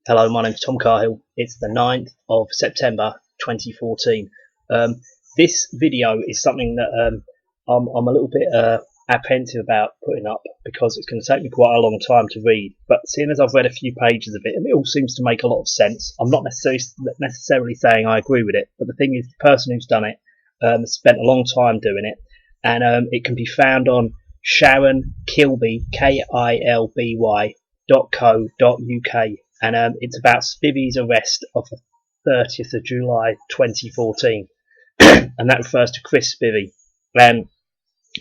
Hello, my name's Tom Carhill. It's the 9th of September 2014. This video is something that I'm a little bit apprehensive about putting up because it's going to take me quite a long time to read. But seeing as I've read a few pages of it, and it all seems to make a lot of sense, I'm not necessarily saying I agree with it. But the thing is, the person who's done it spent a long time doing it, and it can be found on Sharon Kilby, KILBY.co.uk. And it's about Spivey's arrest of the 30th of July 2014. And that refers to Chris Spivey. And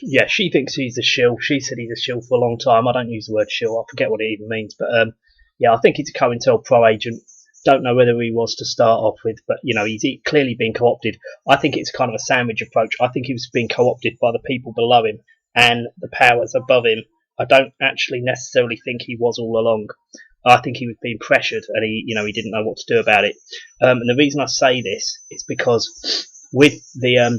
yeah, she thinks he's a shill. She said he's a shill for a long time. I don't use the word shill. I forget what it even means. But yeah, I think he's a COINTELPRO agent. Don't know whether he was to start off with, but you know, he's clearly been co-opted. I think it's kind of a sandwich approach. I think he was being co-opted by the people below him and the powers above him. I don't actually necessarily think he was all along. I think he was being pressured, and he didn't know what to do about it. And the reason I say this is because with the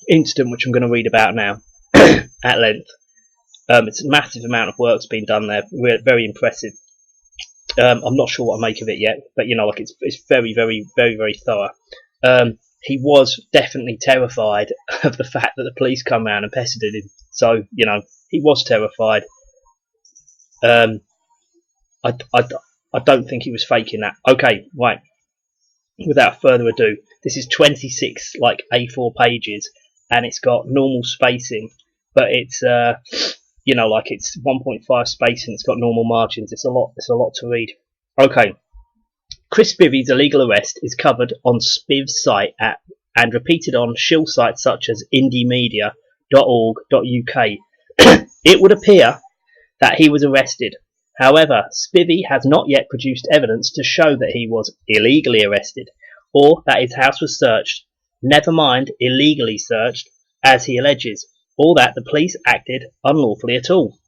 incident, which I'm going to read about now at length, it's a massive amount of work's been done there. Very impressive. I'm not sure what I make of it yet, but it's very, very, very, very thorough. He was definitely terrified of the fact that the police come around and pestered him. So he was terrified. I don't think he was faking that. Okay, right. Without further ado, this is 26 A4 pages, and it's got normal spacing, but it's it's 1.5 spacing. It's got normal margins. It's a lot to read. Okay. Chris Spivey's illegal arrest is covered on Spiv's site and repeated on shill sites such as indiemedia.org.uk. It would appear that he was arrested. However, Spivey has not yet produced evidence to show that he was illegally arrested or that his house was searched, never mind illegally searched, as he alleges, or that the police acted unlawfully at all.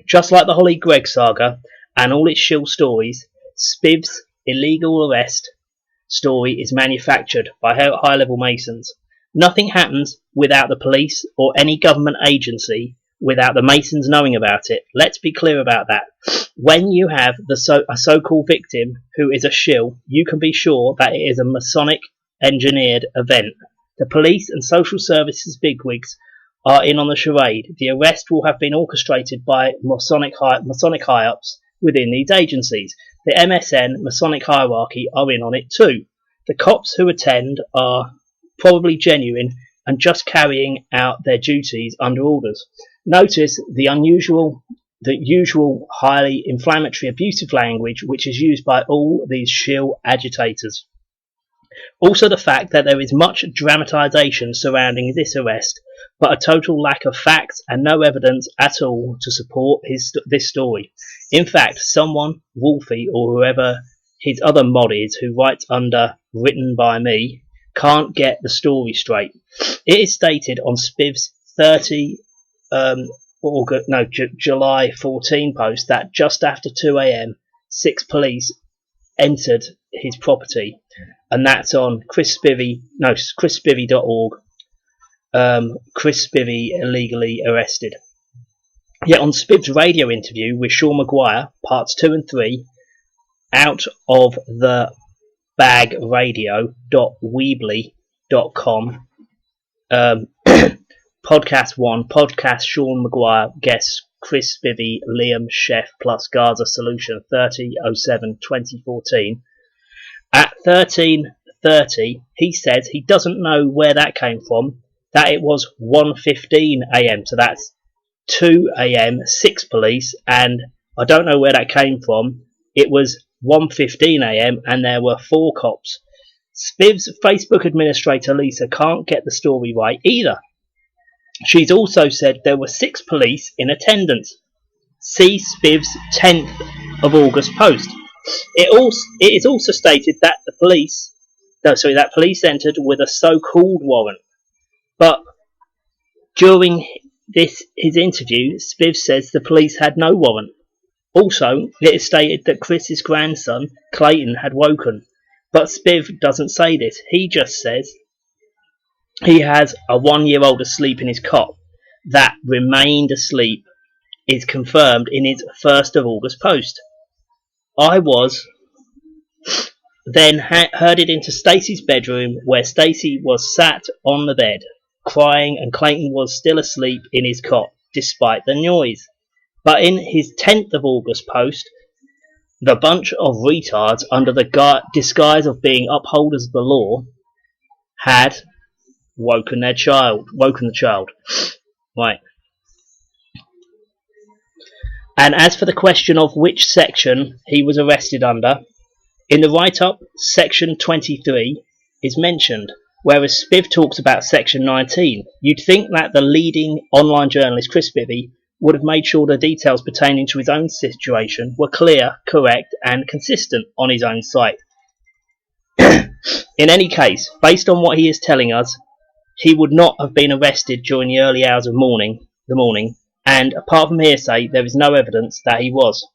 Just like the Holly Gregg saga and all its shill stories, Spiv's illegal arrest story is manufactured by high-level Masons. Nothing happens without the police or any government agency without the Masons knowing about it. Let's be clear about that. When you have a so-called victim who is a shill, you can be sure that it is a Masonic engineered event. The police and social services bigwigs are in on the charade. The arrest will have been orchestrated by Masonic high-ups within these agencies. The MSN Masonic hierarchy are in on it too. The cops who attend are probably genuine and just carrying out their duties under orders. Notice the usual highly inflammatory abusive language which is used by all these shill agitators. Also the fact that there is much dramatisation surrounding this arrest, but a total lack of facts and no evidence at all to support this story. In fact, someone, Wolfie or whoever his other mod is who writes under written by me, can't get the story straight. It is stated on Spiv's July 14 post that just after 2 a.m. 6 police entered his property, and that's on chrisspivey.org. Chris Spivey illegally arrested. Yet on Spiv's radio interview with Sean Maguire, parts 2 and 3, out of the bagradio.weebly.com, podcast 1, podcast Sean Maguire, guests Chris Spivey, Liam Chef plus Gaza Solution 30/07/2014. At 13:30, he says he doesn't know where that came from, that it was 1:15 a.m. So that's 2 a.m., 6 police, and I don't know where that came from. It was 1:15 a.m. and there were 4 cops. Spiv's Facebook administrator Lisa can't get the story right either. She's also said there were 6 police in attendance. See Spiv's 10th of August post. It is also stated that police entered with a so-called warrant. But during his interview, Spiv says the police had no warrant. Also, it is stated that Chris's grandson, Clayton, had woken. But Spiv doesn't say this. He just says he has a 1-year-old asleep in his cot that remained asleep is confirmed in his 1st of August post. I was then herded into Stacey's bedroom, where Stacey was sat on the bed, crying, and Clayton was still asleep in his cot, despite the noise. But in his 10th of August post, the bunch of retards, under the disguise of being upholders of the law, had woken the child. Right. And as for the question of which section he was arrested under, in the write-up, section 23 is mentioned, whereas Spiv talks about section 19. You'd think that the leading online journalist, Chris Spivey, would have made sure the details pertaining to his own situation were clear, correct, and consistent on his own site. In any case, based on what he is telling us, he would not have been arrested during the early hours of the morning, and apart from hearsay, there is no evidence that he was.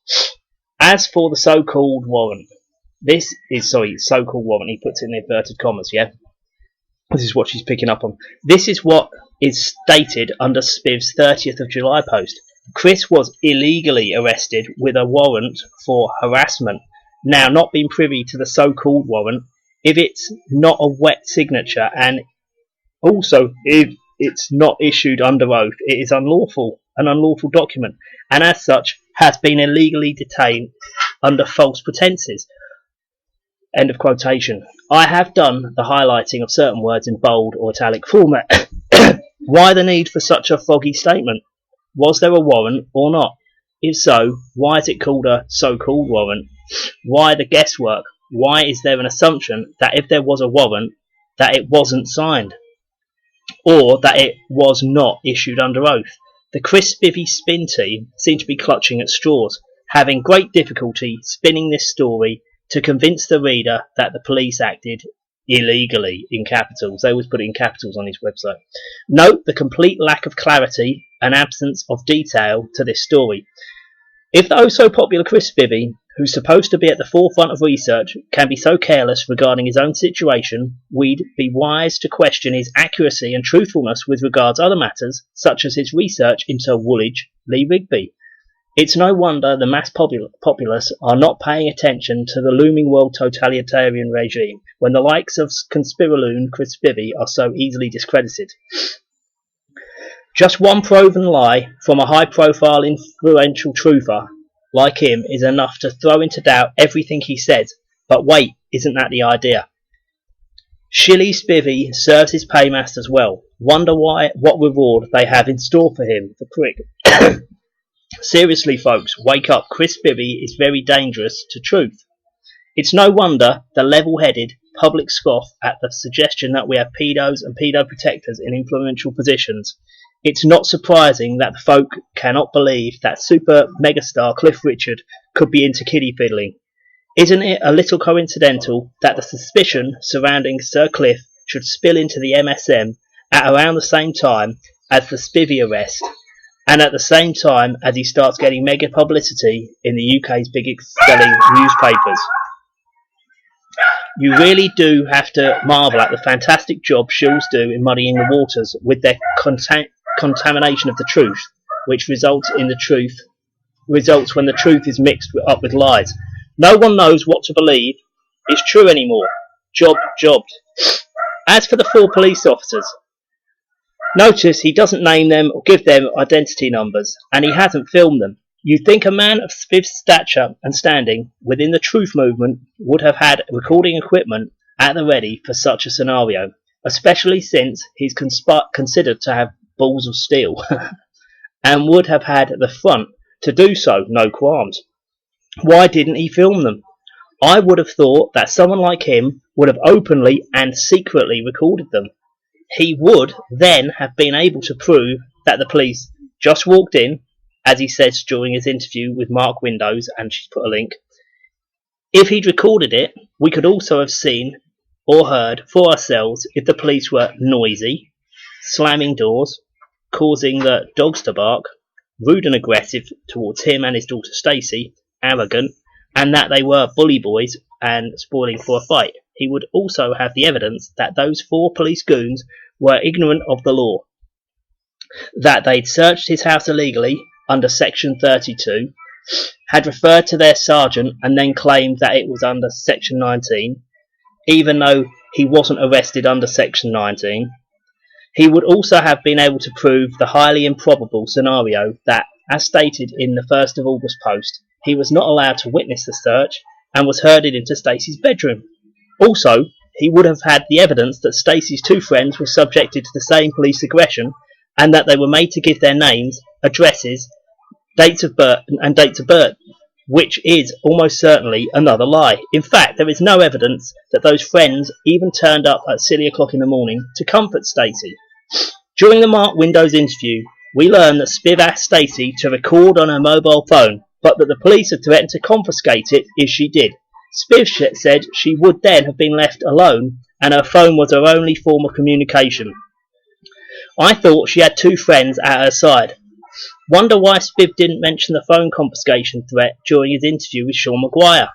As for the so-called warrant, so-called warrant, he puts it in inverted commas, yeah? This is what she's picking up on. This is what is stated under Spiv's 30th of July post. Chris was illegally arrested with a warrant for harassment. Now, not being privy to the so-called warrant, if it's not a wet signature, and also if it's not issued under oath, it is an unlawful document, and as such has been illegally detained under false pretences. End of quotation. I have done the highlighting of certain words in bold or italic format. Why the need for such a foggy statement? Was there a warrant or not? If so, why is it called a so-called warrant? Why the guesswork? Why is there an assumption that if there was a warrant, that it wasn't signed? Or that it was not issued under oath? The Chris Spivey spin team seem to be clutching at straws, having great difficulty spinning this story to convince the reader that the police acted illegally, in capitals. They always put it in capitals on his website. Note the complete lack of clarity and absence of detail to this story. If the oh-so-popular Chris Spivey, who's supposed to be at the forefront of research, can be so careless regarding his own situation, we'd be wise to question his accuracy and truthfulness with regards to other matters, such as his research into Woolwich Lee Rigby. It's no wonder the mass populace are not paying attention to the looming world totalitarian regime, when the likes of conspiraloon Chris Spivey are so easily discredited. Just one proven lie from a high-profile influential truther like him is enough to throw into doubt everything he says. But wait, isn't that the idea? Shilly Spivey serves his paymasters well. Wonder what reward they have in store for him, the prick. Seriously, folks, wake up. Chris Spivey is very dangerous to truth. It's no wonder the level-headed public scoff at the suggestion that we have pedos and pedo protectors in influential positions. It's not surprising that the folk cannot believe that super megastar Cliff Richard could be into kiddie fiddling. Isn't it a little coincidental that the suspicion surrounding Sir Cliff should spill into the MSM at around the same time as the Spivey arrest, and at the same time as he starts getting mega publicity in the UK's biggest selling newspapers? You really do have to marvel at the fantastic job shills do in muddying the waters with their contamination of the truth, which results when the truth is mixed up with lies. No one knows what to believe is true anymore. Jobbed. As for the 4 police officers, notice he doesn't name them or give them identity numbers, and he hasn't filmed them. You'd think a man of Spiv's stature and standing within the truth movement would have had recording equipment at the ready for such a scenario, especially since he's considered to have balls of steel, and would have had the front to do so, no qualms. Why didn't he film them? I would have thought that someone like him would have openly and secretly recorded them. He would then have been able to prove that the police just walked in, as he says during his interview with Mark Windows, and she's put a link. If he'd recorded it, we could also have seen or heard for ourselves if the police were noisy, slamming doors, causing the dogs to bark, rude and aggressive towards him and his daughter Stacey, arrogant, and that they were bully boys and spoiling for a fight. He would also have the evidence that those 4 police goons were ignorant of the law, that they'd searched his house illegally under section 32, had referred to their sergeant and then claimed that it was under Section 19, even though he wasn't arrested under Section 19. He would also have been able to prove the highly improbable scenario that, as stated in the 1st of August post, he was not allowed to witness the search and was herded into Stacey's bedroom. Also, he would have had the evidence that Stacey's two friends were subjected to the same police aggression and that they were made to give their names, addresses, dates of birth, which is almost certainly another lie. In fact, there is no evidence that those friends even turned up at silly o'clock in the morning to comfort Stacey. During the Mark Windows interview, we learn that Spiv asked Stacey to record on her mobile phone, but that the police had threatened to confiscate it if she did. Spiv said she would then have been left alone and her phone was her only form of communication. I thought she had two friends at her side. Wonder why Spiv didn't mention the phone confiscation threat during his interview with Sean Maguire.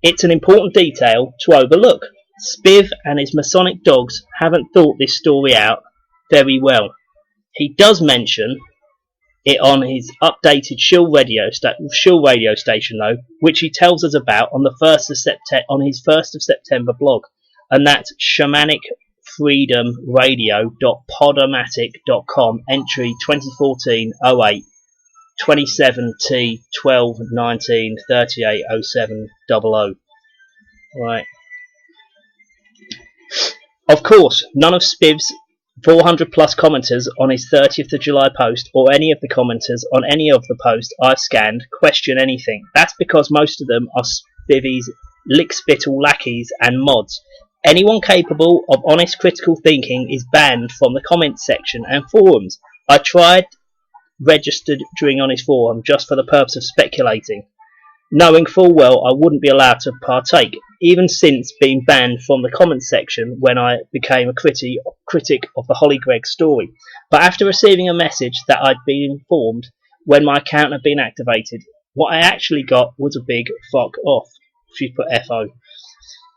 It's an important detail to overlook. Spiv and his Masonic dogs haven't thought this story out very well. He does mention it on his updated Shill radio station, though, which he tells us about on his 1st of September blog, and that's shamanicfreedomradio.podomatic.com, entry 2014-08, 27T 1219 380700. Right. Of course, none of Spiv's 400 plus commenters on his 30th of July post or any of the commenters on any of the posts I've scanned question anything. That's because most of them are Spivvy's lickspittle lackeys and mods. Anyone capable of honest critical thinking is banned from the comments section and forums. I tried registering on his forum just for the purpose of speculating, knowing full well I wouldn't be allowed to partake, even since being banned from the comments section when I became a critic of the Holly Gregg story. But after receiving a message that I'd been informed when my account had been activated, what I actually got was a big fuck off, if you put FO.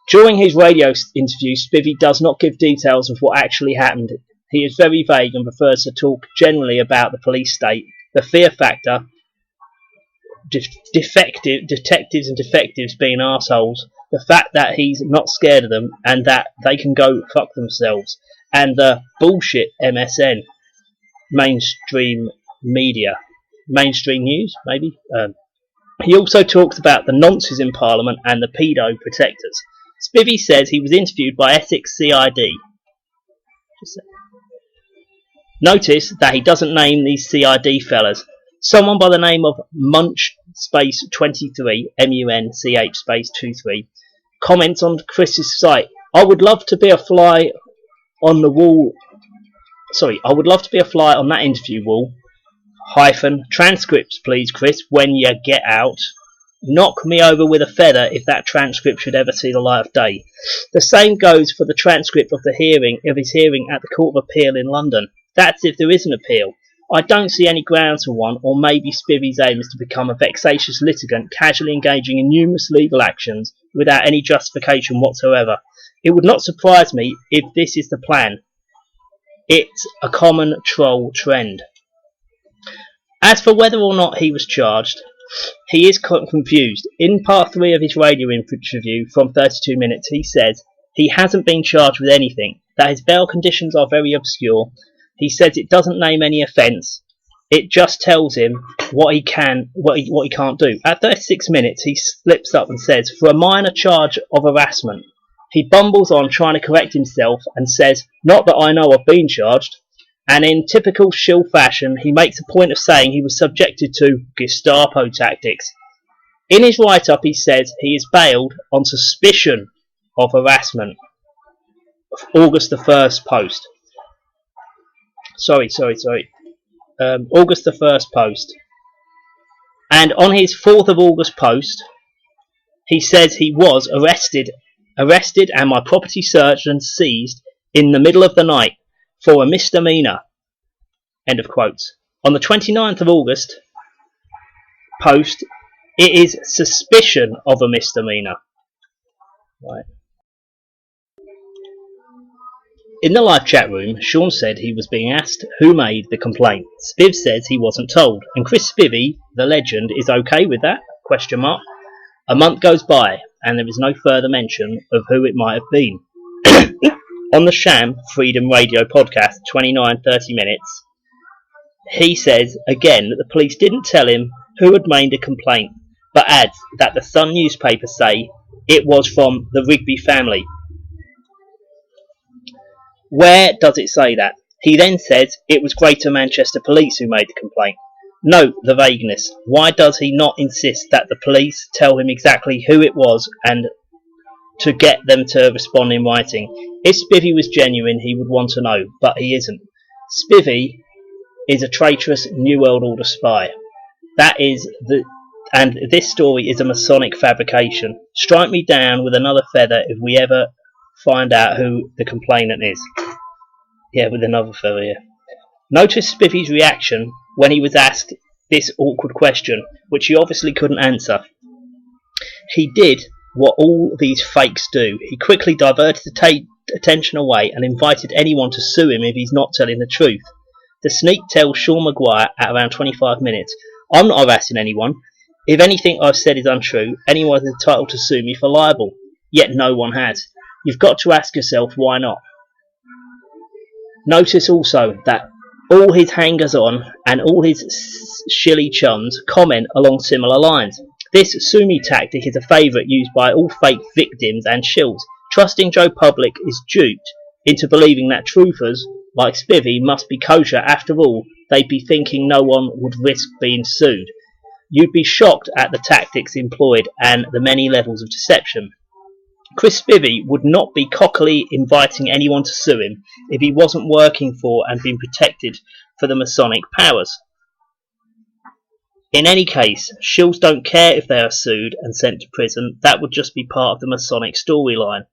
During his radio interview, Spivey does not give details of what actually happened. He is very vague and prefers to talk generally about the police state, the fear factor, detectives and defectives being arseholes, the fact that he's not scared of them and that they can go fuck themselves, and the bullshit MSN, mainstream media, mainstream news maybe. He also talks about the nonces in Parliament and the pedo protectors. Spivey says he was interviewed by Essex CID. Notice that he doesn't name these CID fellas. Someone by the name of Munch space 23, MUNCH space 23, comments on Chris's site. I would love to be a fly on the wall. I would love to be a fly on that interview wall. Transcripts please, Chris, when you get out. Knock me over with a feather if that transcript should ever see the light of day. The same goes for the transcript of his hearing at the Court of Appeal in London. That's if there is an appeal. I don't see any grounds for one, or maybe Spivey's aim is to become a vexatious litigant, casually engaging in numerous legal actions without any justification whatsoever. It would not surprise me if this is the plan. It's a common troll trend. As for whether or not he was charged, he is confused. In part 3 of his radio interview from 32 minutes, he says he hasn't been charged with anything, that his bail conditions are very obscure. He says it doesn't name any offence. It just tells him what he can't do. At 36 minutes, he slips up and says, for a minor charge of harassment. He bumbles on trying to correct himself and says, not that I know I've been charged. And in typical shill fashion, he makes a point of saying he was subjected to Gestapo tactics. In his write-up, he says he is bailed on suspicion of harassment. August the 1st post. August the 1st post. And on his 4th of August post, he says he was arrested and my property searched and seized in the middle of the night for a misdemeanour. End of quotes. On the 29th of August post, it is suspicion of a misdemeanour. Right. In the live chat room, Sean said he was being asked who made the complaint. Spiv says he wasn't told, and Chris Spivey, the legend, is okay with that? Question mark. A month goes by, and there is no further mention of who it might have been. On the Sham Freedom Radio podcast, 29-30 minutes, he says again that the police didn't tell him who had made the complaint, but adds that the Sun newspaper say it was from the Rigby family. Where does it say that? He then says it was Greater Manchester Police who made the complaint. Note the vagueness. Why does he not insist that the police tell him exactly who it was and to get them to respond in writing? If Spivey was genuine, he would want to know, but he isn't. Spivey is a traitorous New World Order spy. And this story is a Masonic fabrication. Strike me down with another feather if we ever find out who the complainant is. Yeah, with another feather, yeah. Notice Spivey's reaction when he was asked this awkward question, which he obviously couldn't answer. He did what all these fakes do. He quickly diverted the attention away and invited anyone to sue him if he's not telling the truth. The sneak tells Sean Maguire at around 25 minutes, I'm not harassing anyone. If anything I've said is untrue, anyone is entitled to sue me for libel. Yet no one has. You've got to ask yourself why not. Notice also that all his hangers-on and all his shilly chums comment along similar lines. This sue me tactic is a favourite used by all fake victims and shills. Trusting Joe Public is duped into believing that truthers like Spivey must be kosher. After all, they'd be thinking no one would risk being sued. You'd be shocked at the tactics employed and the many levels of deception. Chris Spivey would not be cockily inviting anyone to sue him if he wasn't working for and being protected for the Masonic powers. In any case, shills don't care if they are sued and sent to prison. That would just be part of the Masonic storyline.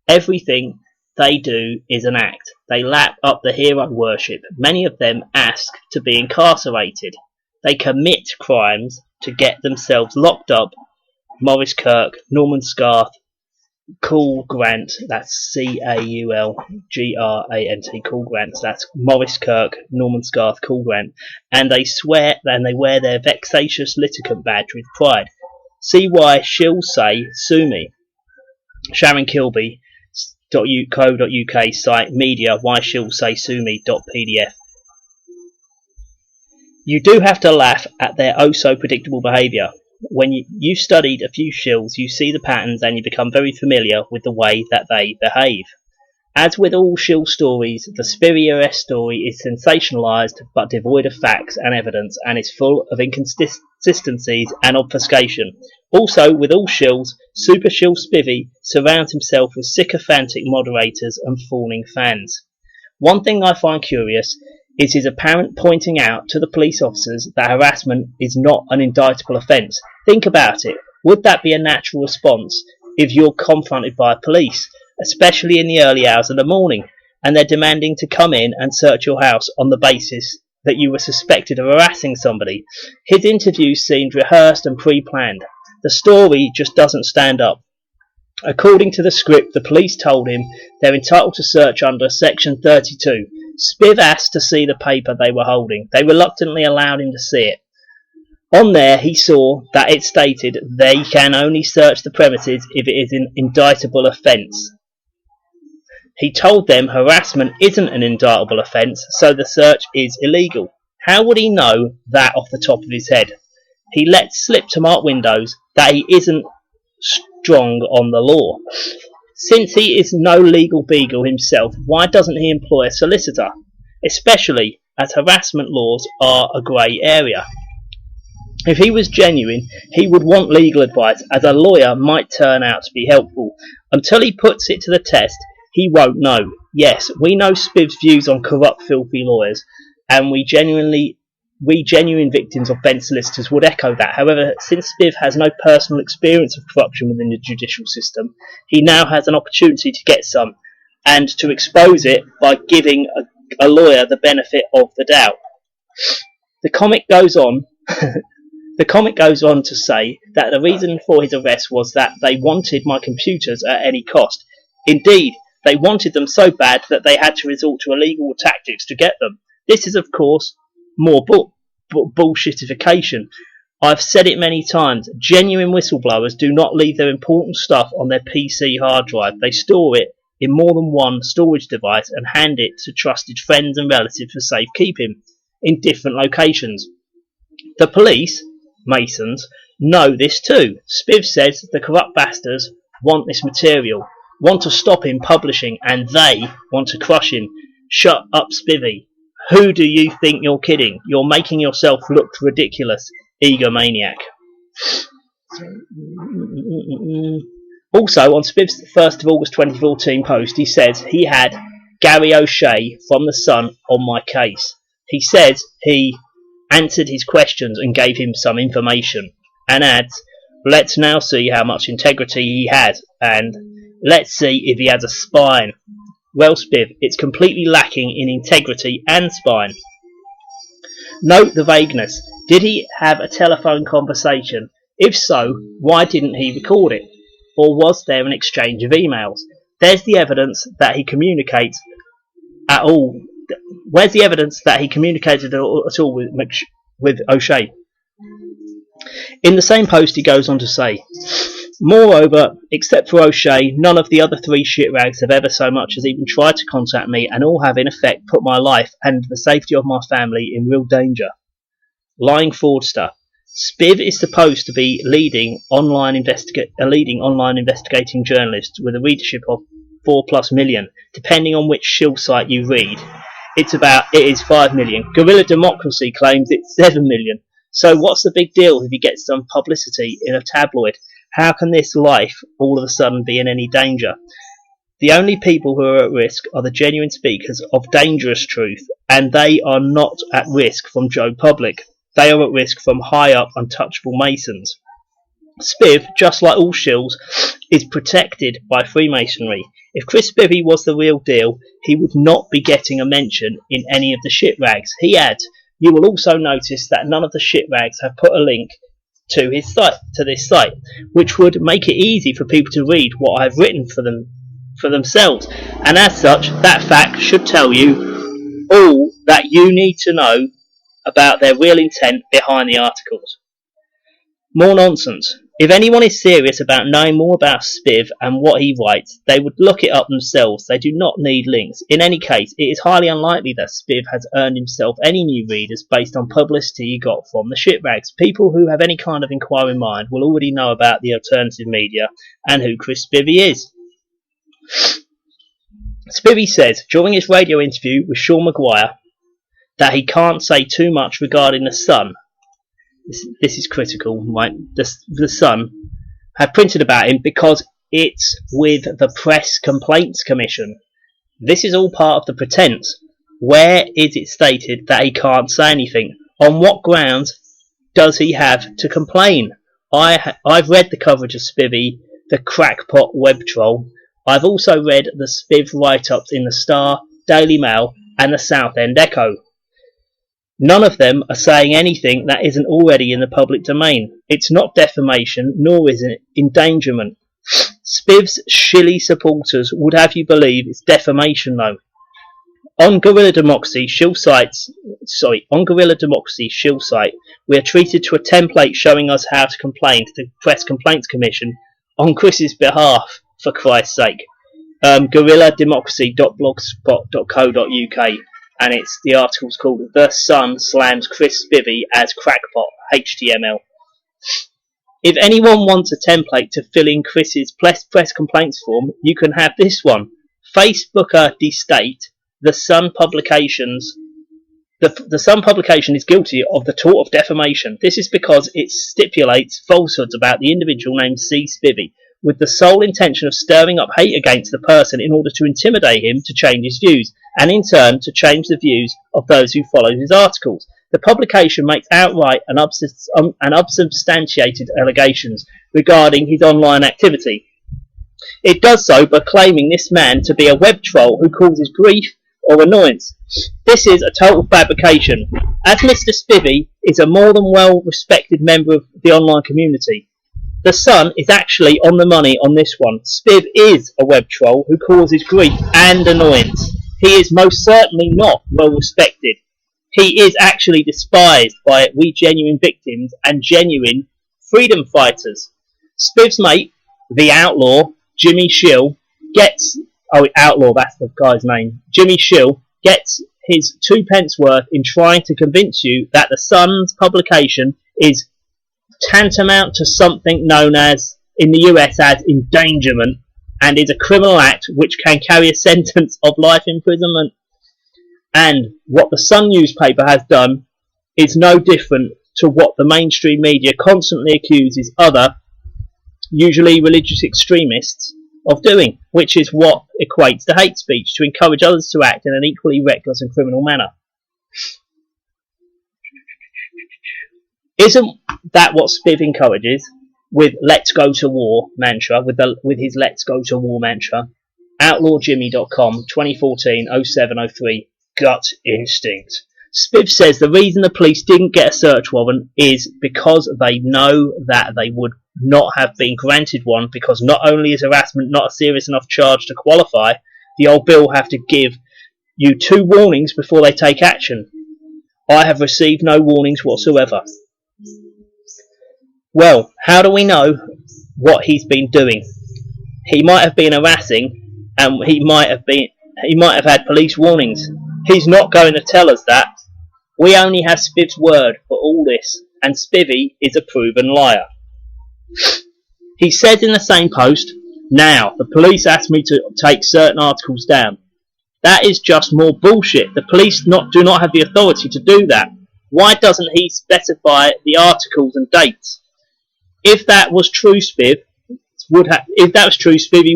Everything they do is an act. They lap up the hero worship. Many of them ask to be incarcerated. They commit crimes to get themselves locked up. Maurice Kirk, Norman Scarth, Cool Grant, that's Caulgrant, Cool Grant, that's Maurice Kirk, Norman Scarth, Cool Grant, and they swear and they wear their vexatious litigant badge with pride. See why shills say, sue me. Sharon Kilby, .co.uk site media, why shills say sue me.pdf. You do have to laugh at their oh so predictable behaviour. When you've studied a few shills, you see the patterns and you become very familiar with the way that they behave. As with all shill stories, the Spivey arrest story is sensationalised but devoid of facts and evidence and is full of inconsistencies and obfuscation. Also, with all shills, Super Shill Spivey surrounds himself with sycophantic moderators and fawning fans. One thing I find curious is his apparent pointing out to the police officers that harassment is not an indictable offence. Think about it. Would that be a natural response if you're confronted by police, especially in the early hours of the morning, and they're demanding to come in and search your house on the basis that you were suspected of harassing somebody? His interview seemed rehearsed and pre-planned. The story just doesn't stand up. According to the script, the police told him they're entitled to search under Section 32. Spiv asked to see the paper they were holding. They reluctantly allowed him to see it. On there, he saw that it stated they can only search the premises if it is an indictable offence. He told them harassment isn't an indictable offence, so the search is illegal. How would he know that off the top of his head? He let slip to Mark Windows that he isn't strong on the law. Since he is no legal beagle himself, why doesn't he employ a solicitor? Especially as harassment laws are a grey area. If he was genuine, he would want legal advice, as a lawyer might turn out to be helpful. Until he puts it to the test, he won't know. Yes, we know Spiv's views on corrupt, filthy lawyers, and we genuine victims of bent solicitors would echo that. However, since Spiv has no personal experience of corruption within the judicial system, he now has an opportunity to get some, and to expose it by giving a lawyer the benefit of the doubt. The comic goes on to say that the reason for his arrest was that they wanted my computers at any cost. Indeed, They wanted them so bad that they had to resort to illegal tactics to get them. This is, of course, more bullshitification. I've said it many times. Genuine whistleblowers do not leave their important stuff on their PC hard drive. They store it in more than one storage device and hand it to trusted friends and relatives for safekeeping in different locations. The police, Masons, know this too. Spiv says the corrupt bastards want this material, want to stop him publishing, and they want to crush him. Shut up, Spivey. Who do you think you're kidding? You're making yourself look ridiculous, egomaniac. Also, on Spiv's 1st of August 2014 post, he says he had Gary O'Shea from The Sun on my case. He says he answered his questions and gave him some information, and adds, let's now see how much integrity he has, and let's see if he has a spine. Well, Spiv, it's completely lacking in integrity and spine. Note the vagueness. Did he have a telephone conversation? If so, why didn't he record it? Or was there an exchange of emails? There's the evidence that he communicates at all. Where's the evidence that he communicated at all with O'Shea? In the same post, he goes on to say, moreover, except for O'Shea, none of the other 3 shitrags have ever so much as even tried to contact me, and all have in effect put my life and the safety of my family in real danger. Lying fraudster. Spiv is supposed to be a leading online investigating journalist with a readership of 4+ million, depending on which shill site you read. It is 5 million. Guerrilla Democracy claims it's 7 million. So what's the big deal if he gets some publicity in a tabloid? How can this life all of a sudden be in any danger? The only people who are at risk are the genuine speakers of dangerous truth, and they are not at risk from Joe Public. They are at risk from high-up, untouchable Masons. Spiv, just like all shills, is protected by Freemasonry. If Chris Spivey was the real deal, he would not be getting a mention in any of the shitrags. He adds, you will also notice that none of the shitrags have put a link to this site, which would make it easy for people to read what I've written for themselves. And as such, that fact should tell you all that you need to know about their real intent behind the articles. More nonsense. If anyone is serious about knowing more about Spiv and what he writes, they would look it up themselves. They do not need links. In any case, it is highly unlikely that Spiv has earned himself any new readers based on publicity he got from the shitrags. People who have any kind of inquiring mind will already know about the alternative media and who Chris Spivey is. Spivey says during his radio interview with Sean Maguire that he can't say too much regarding the Sun. This is critical, right? The Sun have printed about him because it's with the Press Complaints Commission. This is all part of the pretense. Where is it stated that he can't say anything? On what grounds does he have to complain? I've read the coverage of Spivey, the crackpot web troll. I've also read the Spiv write-ups in the Star, Daily Mail and the Southend Echo. None of them are saying anything that isn't already in the public domain. It's not defamation, nor is it endangerment. Spiv's shilly supporters would have you believe it's defamation, though. On Guerrilla Democracy shill site, we are treated to a template showing us how to complain to the Press Complaints Commission on Chris's behalf, for Christ's sake. guerrillademocracy.blogspot.co.uk. And the article's called The Sun Slams Chris Spivey as Crackpot, HTML. If anyone wants a template to fill in Chris's press complaints form, you can have this one. Facebooker destate, The Sun publications. The Sun publication is guilty of the tort of defamation. This is because it stipulates falsehoods about the individual named C. Spivey, with the sole intention of stirring up hate against the person in order to intimidate him to change his views, and in turn to change the views of those who follow his articles. The publication makes outright and unsubstantiated allegations regarding his online activity. It does so by claiming this man to be a web troll who causes grief or annoyance. This is a total fabrication, as Mr. Spivey is a more than well-respected member of the online community. The Sun is actually on the money on this one. Spiv is a web troll who causes grief and annoyance. He is most certainly not well respected. He is actually despised by we genuine victims and genuine freedom fighters. Spiv's mate, the outlaw, Jimmy Shill, gets... Oh, outlaw, that's the guy's name. Jimmy Shill gets his 2 pence worth in trying to convince you that the Sun's publication is tantamount to something known as, in the US, as endangerment, and is a criminal act which can carry a sentence of life imprisonment. And what the Sun newspaper has done is no different to what the mainstream media constantly accuses other, usually religious extremists, of doing, which is what equates to hate speech, to encourage others to act in an equally reckless and criminal manner. Isn't that what Spiv encourages with Let's Go to War mantra, with his Let's Go to War mantra? OutlawJimmy.com, 2014-0703, Gut Instinct. Spiv says the reason the police didn't get a search warrant is because they know that they would not have been granted one, because not only is harassment not a serious enough charge to qualify, the old bill have to give you 2 warnings before they take action. I have received no warnings whatsoever. Well, how do we know what he's been doing? He might have been harassing, and he might have had police warnings. He's not going to tell us that. We only have Spiv's word for all this, and Spivey is a proven liar. He says in the same post, "Now, the police asked me to take certain articles down." That is just more bullshit. The police do not have the authority to do that. Why doesn't he specify the articles and dates? If that was true, Spivey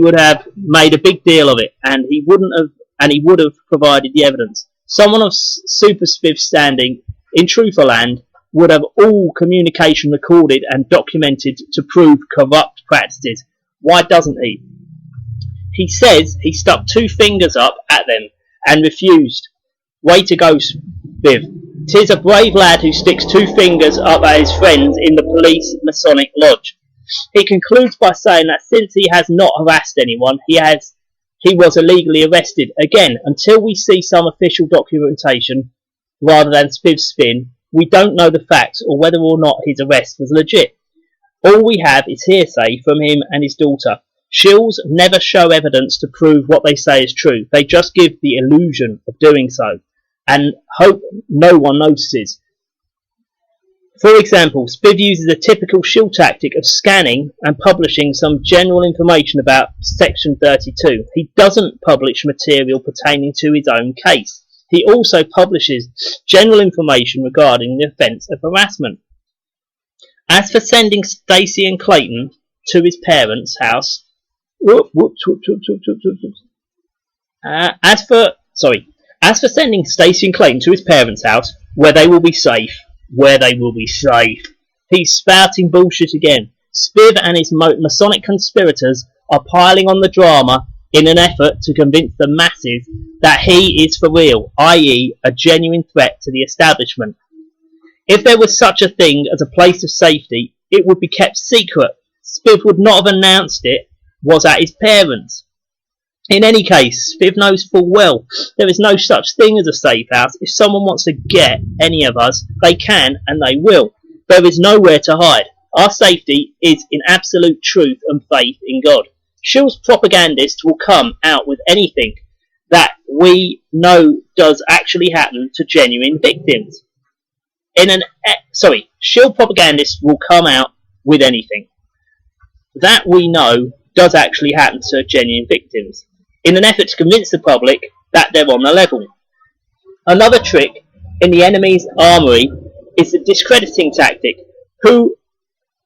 would have made a big deal of it, and he would have provided the evidence. Someone of Super Spiv's standing in Trutherland would have all communication recorded and documented to prove corrupt practices. Why doesn't he? He says he stuck 2 fingers up at them and refused. Way to go, Spiv. 'Tis a brave lad who sticks 2 fingers up at his friends in the police Masonic Lodge. He concludes by saying that since he has not harassed anyone, he was illegally arrested. Again, until we see some official documentation rather than Spiv's spin, we don't know the facts or whether or not his arrest was legit. All we have is hearsay from him and his daughter. Shills never show evidence to prove what they say is true. They just give the illusion of doing so, and hope no one notices. For example, Spiv uses a typical shill tactic of scanning and publishing some general information about Section 32. He doesn't publish material pertaining to his own case. He also publishes general information regarding the offence of harassment. As for sending Stacey and Clayton to his parents' house, As for sending Stacey and Clayton to his parents' house, where they will be safe, he's spouting bullshit again. Spiv and his Masonic conspirators are piling on the drama in an effort to convince the masses that he is for real, i.e. a genuine threat to the establishment. If there was such a thing as a place of safety, it would be kept secret. Spiv would not have announced it was at his parents'. In any case, Spiv knows full well there is no such thing as a safe house. If someone wants to get any of us, they can and they will. There is nowhere to hide. Our safety is in absolute truth and faith in God. Shill's propagandists will come out with anything that we know does actually happen to genuine victims. Shill propagandists will come out with anything that we know does actually happen to genuine victims, in an effort to convince the public that they're on the level. Another trick in the enemy's armoury is the discrediting tactic.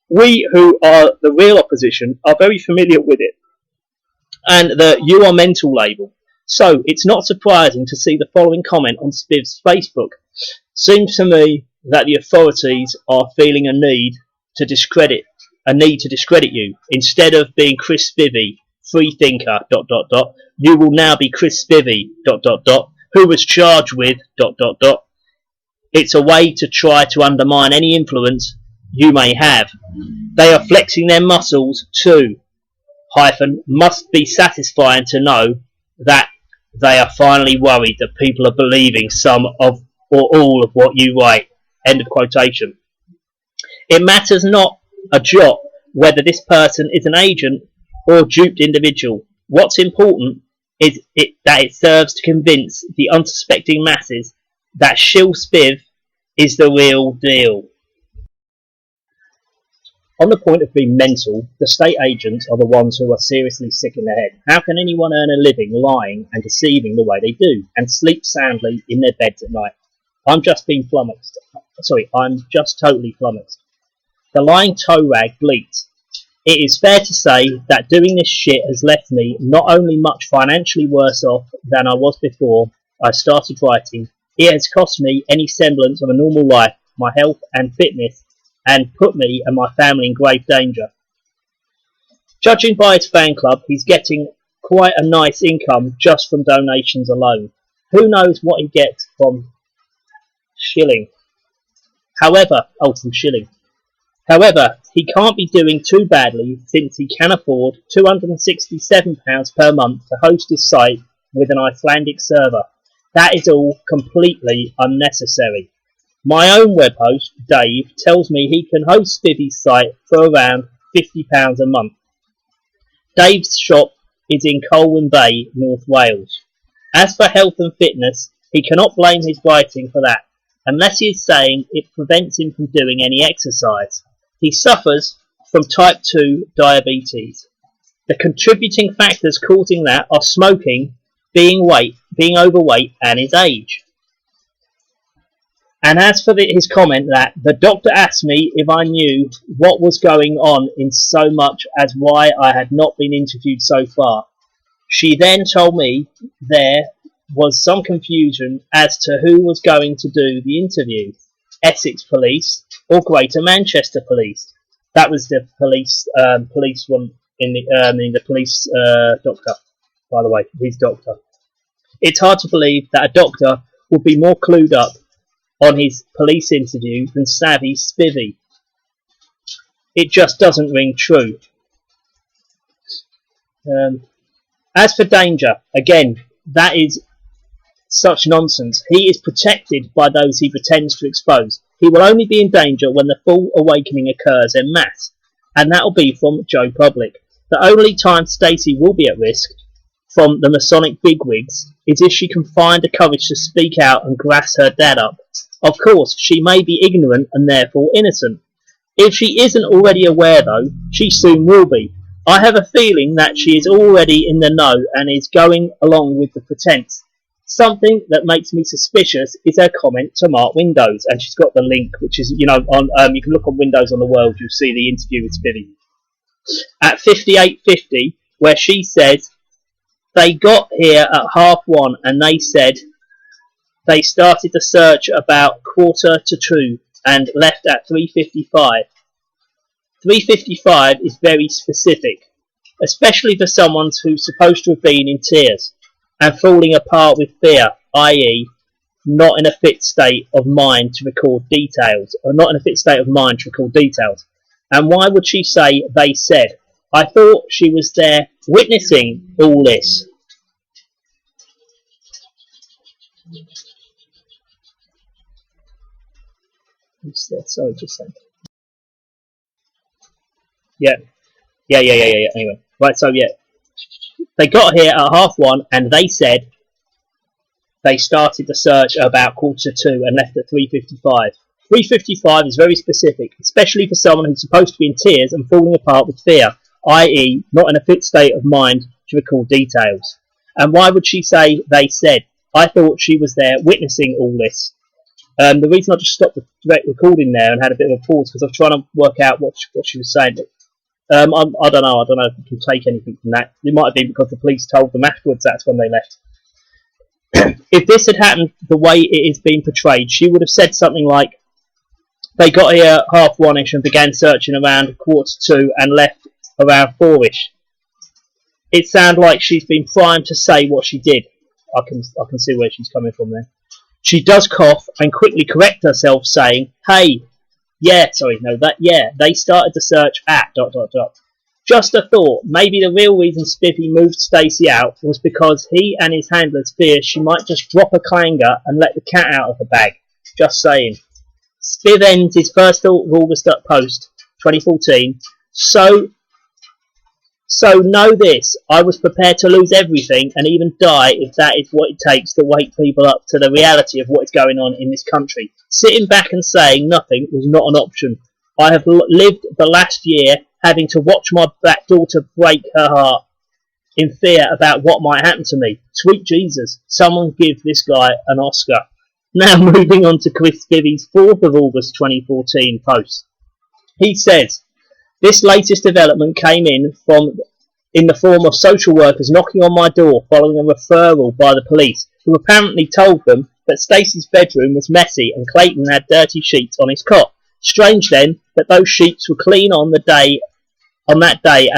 We who are the real opposition are very familiar with it, and the "you are mental" label. So it's not surprising to see the following comment on Spiv's Facebook. Seems to me that the authorities are feeling a need to discredit you. Instead of being Chris Spivey, free thinker, ... you will now be Chris Spivey, ... who was charged with ... It's a way to try to undermine any influence you may have. They are flexing their muscles too. Must be satisfying to know that they are finally worried that people are believing some of or all of what you write. End of quotation. It matters not a jot whether this person is an agent or a duped individual. What's important is that it serves to convince the unsuspecting masses that Shill Spiv is the real deal. On the point of being mental, the state agents are the ones who are seriously sick in the head. How can anyone earn a living lying and deceiving the way they do, and sleep soundly in their beds at night? I'm just totally flummoxed. The lying toe rag bleats. It is fair to say that doing this shit has left me not only much financially worse off than I was before I started writing, it has cost me any semblance of a normal life, my health and fitness, and put me and my family in grave danger. Judging by his fan club, he's getting quite a nice income just from donations alone. Who knows what he gets from shilling? However, he can't be doing too badly since he can afford £267 per month to host his site with an Icelandic server. That is all completely unnecessary. My own web host, Dave, tells me he can host Spivey's site for around £50 a month. Dave's shop is in Colwyn Bay, North Wales. As for health and fitness, he cannot blame his writing for that, unless he is saying it prevents him from doing any exercise. He suffers from type 2 diabetes. The contributing factors causing that are smoking, being overweight, and his age. And as for his comment that the doctor asked me if I knew what was going on in so much as why I had not been interviewed so far, she then told me there was some confusion as to who was going to do the interview, Essex Police or Greater Manchester Police. That was the police one in the police doctor, by the way, his doctor. It's hard to believe that a doctor would be more clued up on his police interview than savvy Spivey. It just doesn't ring true. As for danger, again, that is such nonsense. He is protected by those he pretends to expose. He will only be in danger when the full awakening occurs en masse, and that will be from Joe Public. The only time Stacey will be at risk from the Masonic bigwigs is if she can find the courage to speak out and grass her dad up. Of course, she may be ignorant and therefore innocent. If she isn't already aware, though, she soon will be. I have a feeling that she is already in the know and is going along with the pretense. Something that makes me suspicious is her comment to Mark Windows, and she's got the link, which is, on you can look on Windows on the World, you'll see the interview with Spivey. At 58:50, where she says, they got here at 1:30 and they said they started the search about 1:45 and left at 3:55. 3:55 is very specific, especially for someone who's supposed to have been in tears and falling apart with fear, i.e. not in a fit state of mind to record details, And why would she say they said? I thought she was there witnessing all this. Sorry, just a second. Yeah. Anyway, right. So yeah, they got here at 1:30 and they said they started the search at about 1:45 and left at 3:55. 3:55 is very specific, especially for someone who's supposed to be in tears and falling apart with fear, i.e. not in a fit state of mind to recall details. And why would she say they said? I thought she was there witnessing all this. The reason I just stopped the direct recording there and had a bit of a pause because I was trying to work out what she was saying. I don't know if you can take anything from that. It might have been because the police told them afterwards that's when they left. If this had happened the way it is being portrayed, she would have said something like, they got here at 1:30ish and began searching around 1:45 and left around 4ish. It sounds like she's been primed to say what she did. I can see where she's coming from there. She does cough and quickly correct herself, saying, hey, They started the search at ... Just a thought, maybe the real reason Spivey moved Stacey out was because he and his handlers feared she might just drop a clanger and let the cat out of the bag. Just saying. Spiv ends his first August post, 2014. So know this, I was prepared to lose everything and even die if that is what it takes to wake people up to the reality of what is going on in this country. Sitting back and saying nothing was not an option. I have lived the last year having to watch my black daughter break her heart in fear about what might happen to me. Sweet Jesus, someone give this guy an Oscar. Now moving on to Chris Spivey's 4th of August 2014 post. He says, this latest development came in the form of social workers knocking on my door following a referral by the police, who apparently told them that Stacey's bedroom was messy and Clayton had dirty sheets on his cot. Strange then that those sheets were clean on that day and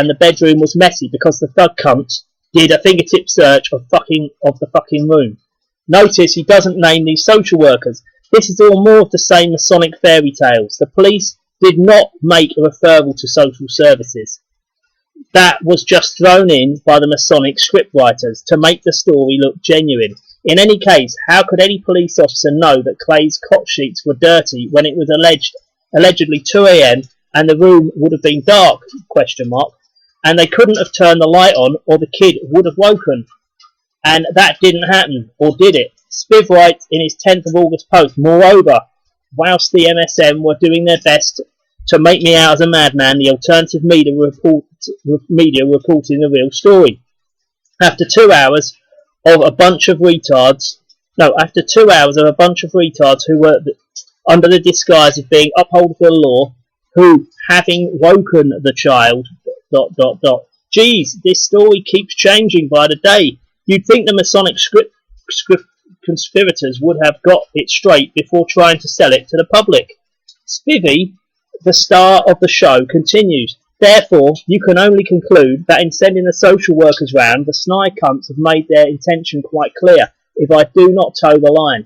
the bedroom was messy because the thug cunts did a fingertip search of the fucking room. Notice he doesn't name these social workers. This is all more of the same Masonic fairy tales. The police did not make a referral to social services. That was just thrown in by the Masonic scriptwriters to make the story look genuine. In any case, how could any police officer know that Clay's cot sheets were dirty when it was allegedly 2 a.m. and the room would have been dark, and they couldn't have turned the light on or the kid would have woken. And that didn't happen, or did it? Spiv writes in his 10th of August post, moreover, whilst the MSM were doing their best to make me out as a madman, the alternative media reporting the real story. After 2 hours of a bunch of retards who were under the disguise of being upholders of the law, who, having woken the child, ... Geez, this story keeps changing by the day. You'd think the Masonic script conspirators would have got it straight before trying to sell it to the public. Spivey, the star of the show, continues. Therefore, you can only conclude that in sending the social workers round, the snide cunts have made their intention quite clear, if I do not toe the line.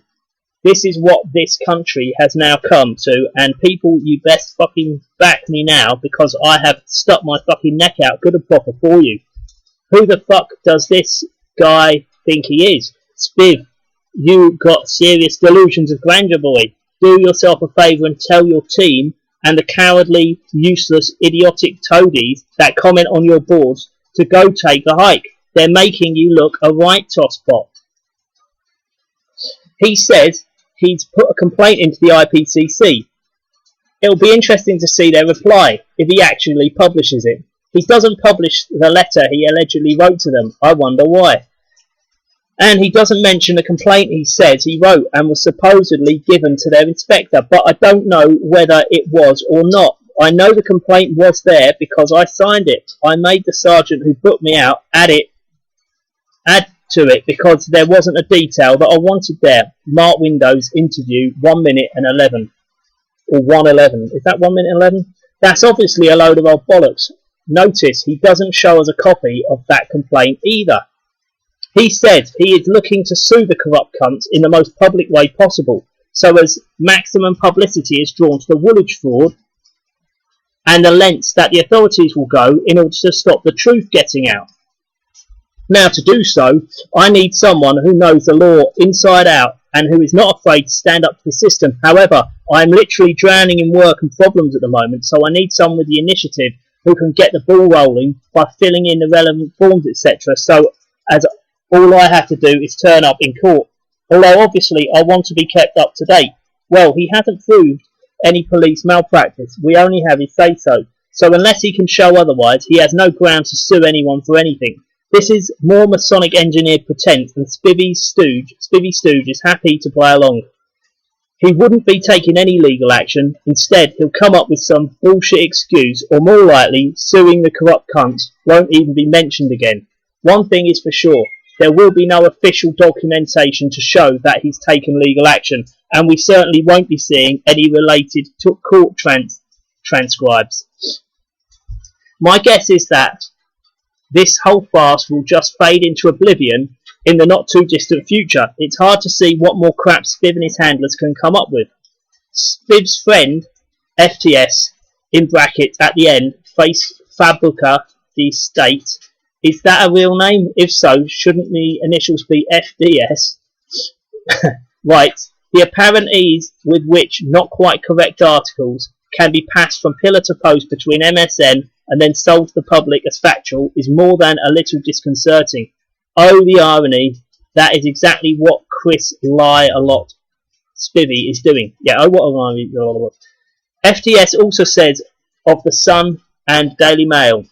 This is what this country has now come to, and people, you best fucking back me now, because I have stuck my fucking neck out good and proper for you. Who the fuck does this guy think he is? Spiv, you got serious delusions of grandeur, boy. Do yourself a favour and tell your team and the cowardly, useless, idiotic toadies that comment on your boards to go take a hike. They're making you look a right tosspot. He said he's put a complaint into the IPCC. It'll be interesting to see their reply, if he actually publishes it. He doesn't publish the letter he allegedly wrote to them. I wonder why. And he doesn't mention the complaint he says he wrote and was supposedly given to their inspector, but I don't know whether it was or not. I know the complaint was there because I signed it. I made the sergeant who put me out add to it because there wasn't a detail that I wanted there. Mark Windows interview 1 minute and 11. Or 1:11. Is that 1 minute 11? That's obviously a load of old bollocks. Notice he doesn't show us a copy of that complaint either. He said he is looking to sue the corrupt cunts in the most public way possible, so as maximum publicity is drawn to the Woolwich fraud and the lengths that the authorities will go in order to stop the truth getting out. Now, to do so, I need someone who knows the law inside out and who is not afraid to stand up to the system. However, I am literally drowning in work and problems at the moment, so I need someone with the initiative who can get the ball rolling by filling in the relevant forms, etc. So, as all I have to do is turn up in court. Although, obviously, I want to be kept up to date. Well, he hasn't proved any police malpractice. We only have his say-so. So, unless he can show otherwise, he has no ground to sue anyone for anything. This is more Masonic engineered pretense, and Spivey Stooge is happy to play along. He wouldn't be taking any legal action. Instead, he'll come up with some bullshit excuse, or more likely, suing the corrupt cunts won't even be mentioned again. One thing is for sure, there will be no official documentation to show that he's taken legal action, and we certainly won't be seeing any related to court transcribes. My guess is that this whole farce will just fade into oblivion in the not too distant future. It's hard to see what more crap Spiv and his handlers can come up with. Spiv's friend FTS, in brackets, at the end, face Fabrica the State. Is that a real name? If so, shouldn't the initials be FDS? Right. The apparent ease with which not quite correct articles can be passed from pillar to post between MSN and then sold to the public as factual is more than a little disconcerting. Oh, the irony. That is exactly what Chris Lie a lot Spivey is doing. Yeah, oh, what an irony. FTS also says of the Sun and Daily Mail,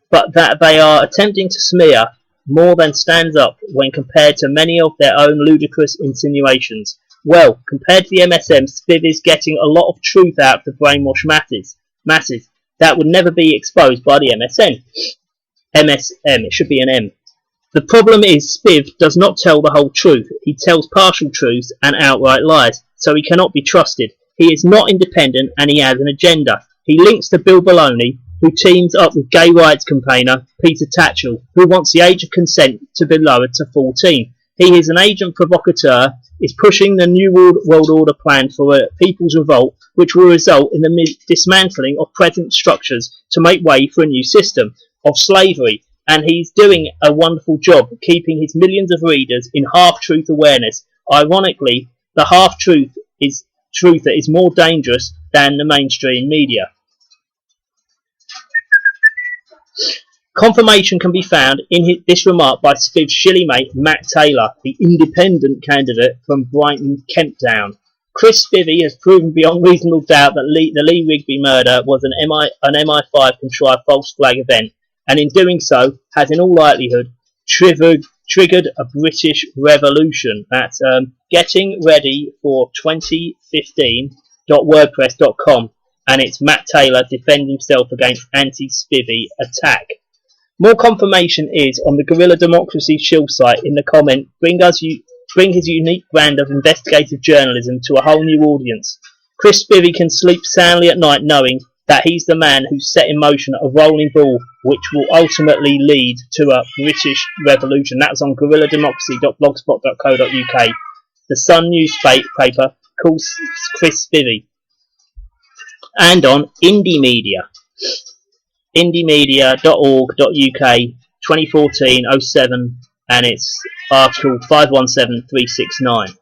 but that they are attempting to smear more than stands up when compared to many of their own ludicrous insinuations. Well, compared to the MSM, Spivey's getting a lot of truth out of the brainwash masses that would never be exposed by the MSN. MSM, it should be an M. The problem is Spiv does not tell the whole truth. He tells partial truths and outright lies, so he cannot be trusted. He is not independent and he has an agenda. He links to Bill Baloney, who teams up with gay rights campaigner Peter Tatchell, who wants the age of consent to be lowered to 14. He is an agent provocateur, is pushing the New World Order plan for a people's revolt, which will result in the dismantling of present structures to make way for a new system of slavery. And he's doing a wonderful job keeping his millions of readers in half-truth awareness. Ironically, the half-truth is truth that is more dangerous than the mainstream media. Confirmation can be found in this remark by Spiv's shilly mate Matt Taylor, the independent candidate from Brighton, Kent Down. Chris Spivey has proven beyond reasonable doubt that the Lee Rigby murder was an MI5 contrived false flag event, and in doing so has in all likelihood triggered a British revolution. That's getting ready for 2015.wordpress.com, and it's Matt Taylor defending himself against anti-Spivey attack. More confirmation is on the Guerrilla Democracy Shill site in the comment, bring his unique brand of investigative journalism to a whole new audience. Chris Spivey can sleep soundly at night knowing that he's the man who set in motion a rolling ball which will ultimately lead to a British revolution. That's on guerrillademocracy.blogspot.co.uk. The Sun newspaper calls Chris Spivey. And on Indie Media. indiemedia.org.uk 2014-07, and it's article 517369,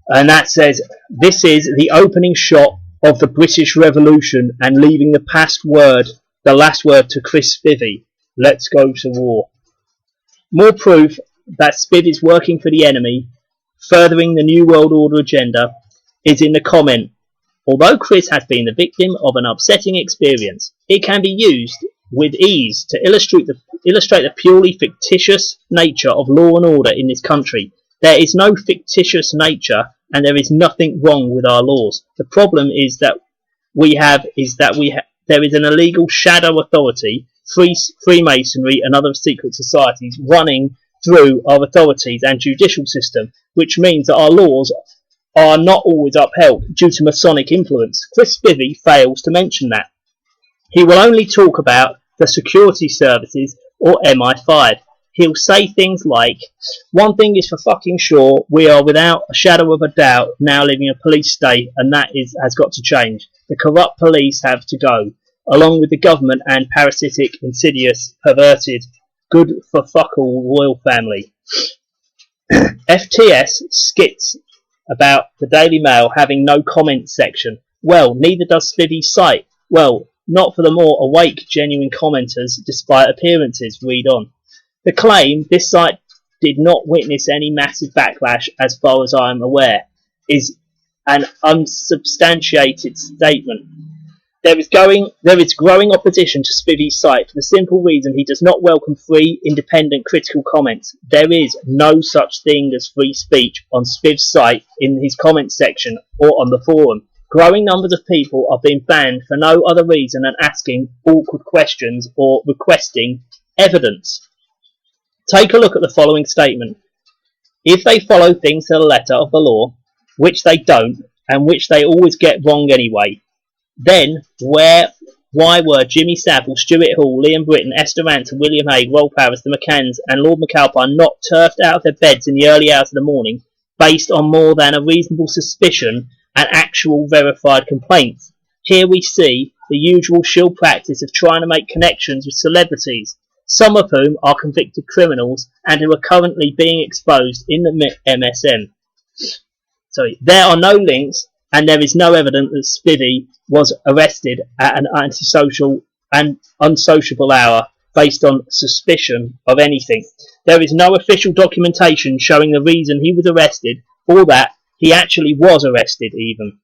and that says this is the opening shot of the British Revolution and leaving the last word to Chris Spivey. Let's go to war. More proof that Spiv is working for the enemy, furthering the New World Order agenda, is in the comment. Although Chris has been the victim of an upsetting experience, it can be used with ease to illustrate the purely fictitious nature of law and order in this country. There is no fictitious nature, and there is nothing wrong with our laws. The problem is that there is an illegal shadow authority, Freemasonry and other secret societies running through our authorities and judicial system, which means that our laws are not always upheld due to Masonic influence. Chris Spivey fails to mention that. He will only talk about the security services or MI5. He'll say things like, one thing is for fucking sure, we are without a shadow of a doubt now living in a police state, and that has got to change. The corrupt police have to go, along with the government and parasitic, insidious, perverted, good for fuck all royal family. FTS skits about the Daily Mail having no comment section. Well, neither does Spivey's site. Well, not for the more awake, genuine commenters, despite appearances. Read on. The claim this site did not witness any massive backlash, as far as I am aware, is an unsubstantiated statement. There is growing opposition to Spivey's site for the simple reason he does not welcome free, independent, critical comments. There is no such thing as free speech on Spiv's site, in his comments section, or on the forum. Growing numbers of people are being banned for no other reason than asking awkward questions or requesting evidence. Take a look at the following statement. If they follow things to the letter of the law, which they don't, and which they always get wrong anyway, then why were Jimmy Savile, Stuart Hall, Liam Britton, Esther Ransom, William Hague, Roll Paris, the McCanns and Lord McAlpine not turfed out of their beds in the early hours of the morning based on more than a reasonable suspicion and actual verified complaints. Here we see the usual shill practice of trying to make connections with celebrities, some of whom are convicted criminals and who are currently being exposed in the MSM. There are no links, and there is no evidence that Spivey was arrested at an antisocial and unsociable hour based on suspicion of anything. There is no official documentation showing the reason he was arrested, or that he actually was arrested even.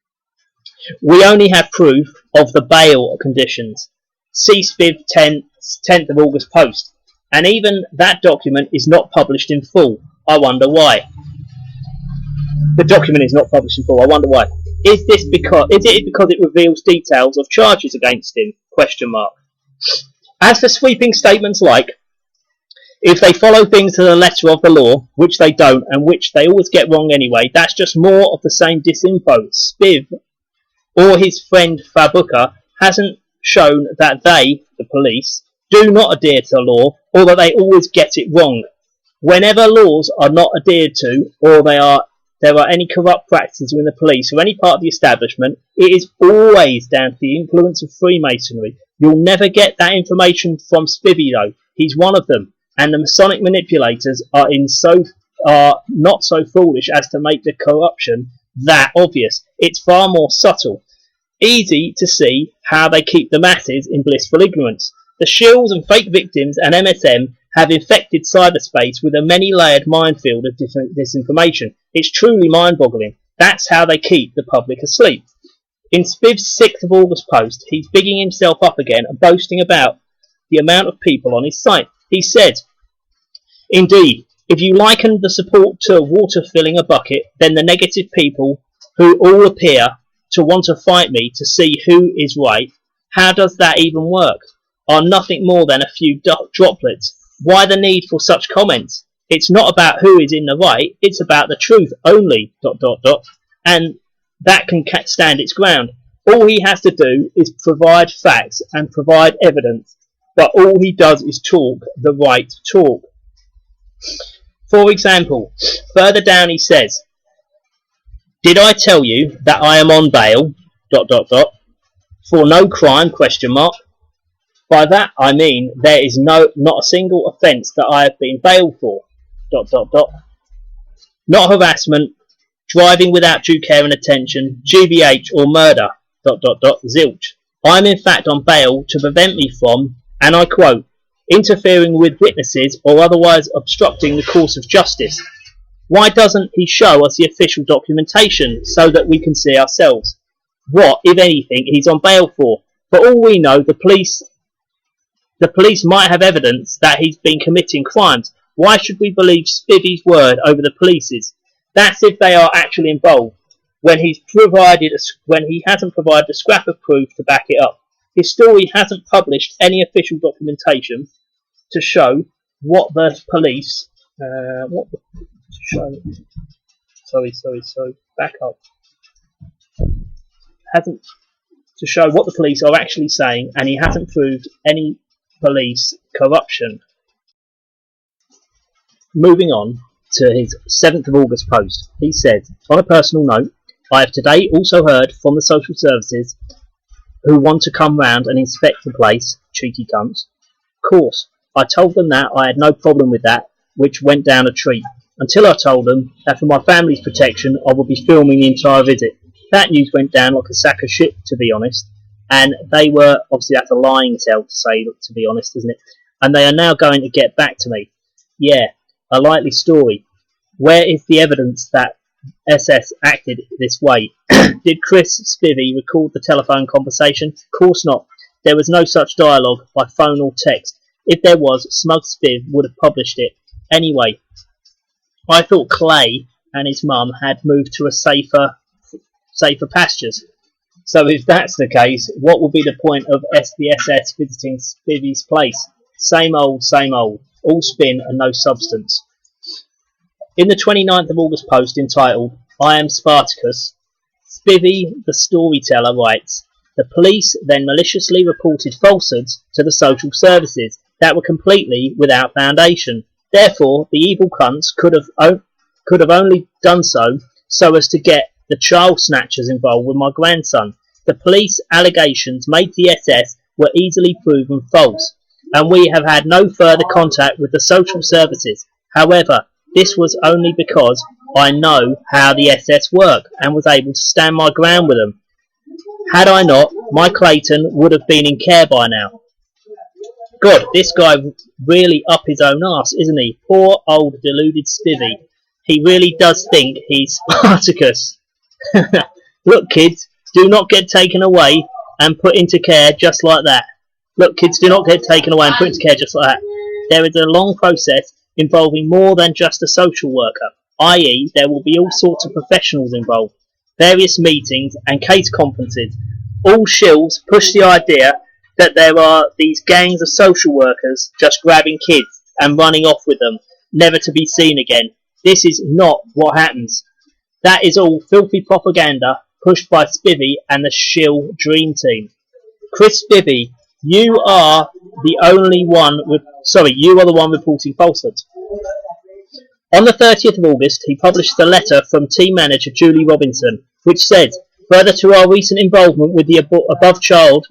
We only have proof of the bail conditions. See Spiv 10th of August post, and even that document is not published in full. I wonder why. The document is not published in full. I wonder why. Is it because it reveals details of charges against him? ? As for sweeping statements like, if they follow things to the letter of the law, which they don't, and which they always get wrong anyway, that's just more of the same disinfo. Spiv or his friend Fabuka hasn't shown that they, the police, do not adhere to the law, or that they always get it wrong. Whenever laws are not adhered to, or there are any corrupt practices within the police or any part of the establishment, it is always down to the influence of Freemasonry. You'll never get that information from Spivey though. He's one of them, and the Masonic manipulators are not so foolish as to make the corruption that obvious. It's far more subtle. Easy to see how they keep the masses in blissful ignorance. The shills and fake victims and MSM have infected cyberspace with a many-layered minefield of disinformation. It's truly mind-boggling. That's how they keep the public asleep. In Spiv's 6th of August post, he's bigging himself up again and boasting about the amount of people on his site. He said, "Indeed, if you liken the support to water filling a bucket, then the negative people who all appear to want to fight me to see who is right, how does that even work? Are nothing more than a few droplets. Why the need for such comments? It's not about who is in the right, it's about the truth only, ... and that can stand its ground. All he has to do is provide facts and provide evidence, but all he does is talk the right talk." For example, further down he says, "Did I tell you that I am on bail, ... for no crime, ? By that I mean there is not a single offence that I have been bailed for, ... Not harassment, driving without due care and attention, GBH or murder, ... Zilch. I am in fact on bail to prevent me from, and I quote, interfering with witnesses or otherwise obstructing the course of justice. Why doesn't he show us the official documentation so that we can see ourselves? What, if anything, he's on bail for? For all we know, the police might have evidence that he's been committing crimes. Why should we believe Spivey's word over the police's? That's if they are actually involved, when he hasn't provided a scrap of proof to back it up. His story hasn't published any official documentation to show what the police... back up. Hasn't to show what the police are actually saying, and he hasn't proved any police corruption. Moving on to his 7th of August post, he said, on a personal note, I have today also heard from the social services who want to come round and inspect the place, cheeky cunts. Of course, I told them that I had no problem with that, which went down a treat, until I told them that for my family's protection I would be filming the entire visit. That news went down like a sack of shit, to be honest, and they were, obviously that's a lying tale to say, to be honest, isn't it? And they are now going to get back to me. Yeah, a likely story. Where is the evidence that SS acted this way? Did Chris Spivey record the telephone conversation? Of course not. There was no such dialogue by phone or text. If there was, Smug Spiv would have published it. Anyway, I thought Clay and his mum had moved to a safer pastures. So if that's the case, what will be the point of SBSS visiting Spivey's place? Same old, all spin and no substance. In the 29th of August post entitled, I am Spartacus, Spivey the storyteller writes, the police then maliciously reported falsehoods to the social services that were completely without foundation. Therefore, the evil cunts could have only done so as to get the child snatchers involved with my grandson. The police allegations made to the SS were easily proven false, and we have had no further contact with the social services. However, this was only because I know how the SS work and was able to stand my ground with them. Had I not, my Clayton would have been in care by now. God, this guy really up his own arse, isn't he? Poor old deluded Spivey. He really does think he's Spartacus. Look, kids, do not get taken away and put into care just like that. Look, kids, do not get taken away and put into care just like that. There is a long process involving more than just a social worker, i.e. there will be all sorts of professionals involved, various meetings and case conferences. All shills push the idea that there are these gangs of social workers just grabbing kids and running off with them, never to be seen again. This is not what happens. That is all filthy propaganda pushed by Spivey and the shill dream team. Chris Spivey, you are the one reporting falsehoods. On the 30th of August, he published a letter from team manager Julie Robinson, which said, "Further to our recent involvement with the above child,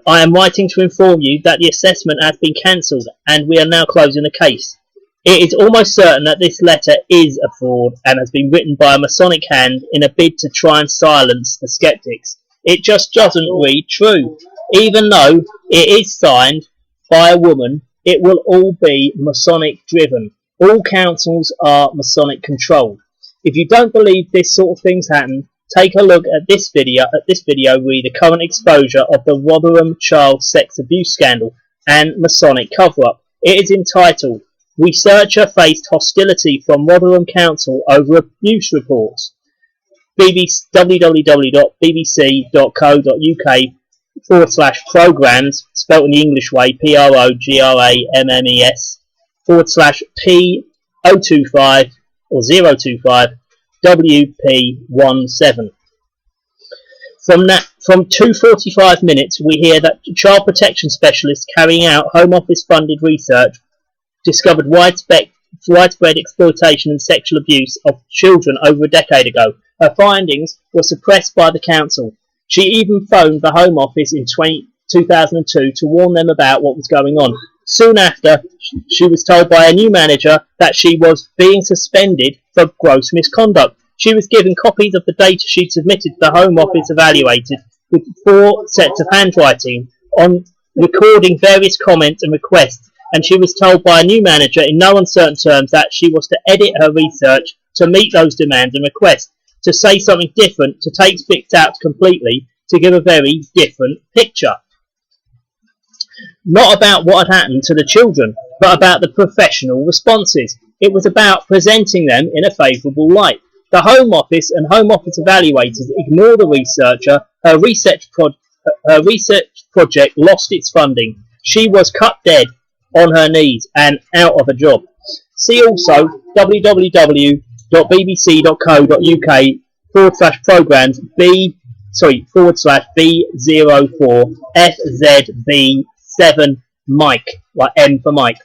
I am writing to inform you that the assessment has been cancelled and we are now closing the case. It is almost certain that this letter is a fraud and has been written by a Masonic hand in a bid to try and silence the skeptics. It just doesn't read true. Even though it is signed by a woman, it will all be Masonic driven. All councils are Masonic controlled. If you don't believe this sort of things happen, take a look at this video. Read the current exposure of the Rotherham child sex abuse scandal and Masonic cover-up. It is entitled, Researcher Faced Hostility from Rotherham Council Over Abuse Reports. www.bbc.co.uk/programmes, spelt in the English way, PROGRAMMES, /P025 or 025 WP17. From 2:45 minutes, we hear that child protection specialists carrying out Home Office funded research discovered widespread exploitation and sexual abuse of children over a decade ago. Her findings were suppressed by the council. She even phoned the Home Office in 2002 to warn them about what was going on. Soon after, she was told by a new manager that she was being suspended for gross misconduct. She was given copies of the data sheet submitted to the Home Office evaluated with 4 sets of handwriting on recording various comments and requests, and she was told by a new manager in no uncertain terms that she was to edit her research to meet those demands and requests, to say something different, to take bits out completely, to give a very different picture. Not about what had happened to the children, but about the professional responses. It was about presenting them in a favourable light. The Home Office and Home Office evaluators ignore the researcher. Her research project lost its funding. She was cut dead on her knees and out of a job. See also www.bbc.co.uk/programmes /B04FZB7 Mike, like M for Mike.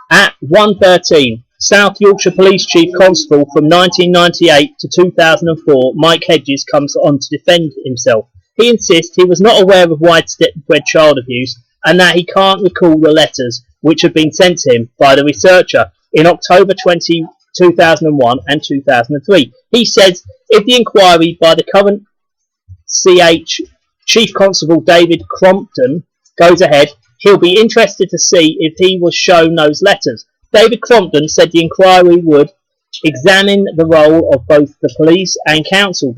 At 1:13, South Yorkshire Police Chief Constable from 1998 to 2004, Mike Hedges comes on to defend himself. He insists he was not aware of widespread child abuse and that he can't recall the letters which had been sent to him by the researcher in October 2001 and 2003. He says if the inquiry by the current Chief Constable David Crompton goes ahead, he'll be interested to see if he was shown those letters. David Crompton said the inquiry would examine the role of both the police and council ...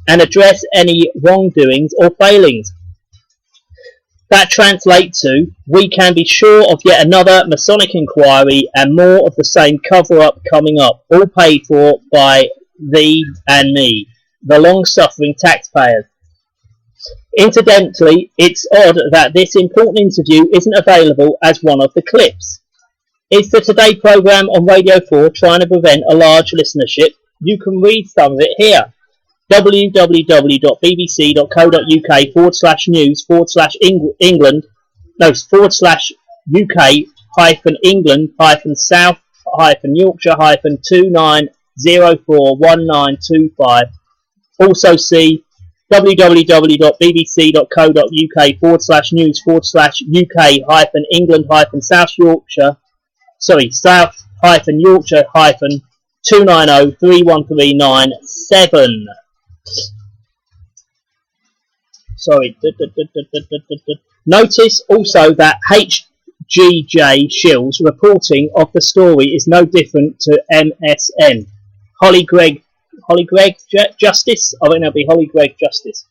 and address any wrongdoings or failings. That translates to, we can be sure of yet another Masonic inquiry and more of the same cover-up coming up, all paid for by thee and me, the long-suffering taxpayers. Incidentally, it's odd that this important interview isn't available as one of the clips. Is the Today programme on Radio 4 trying to prevent a large listenership? You can read some of it here. www.bbc.co.uk/news/England /UK-England-South-Yorkshire-29 041925. Also see www.bbc.co.uk/news/UK-England-South Yorkshire, South-Yorkshire 290-31397. Sorry. Notice also that HGJ Shill's reporting of the story is no different to MSN. Holly Gregg Justice? I think that'll be Holly Gregg Justice.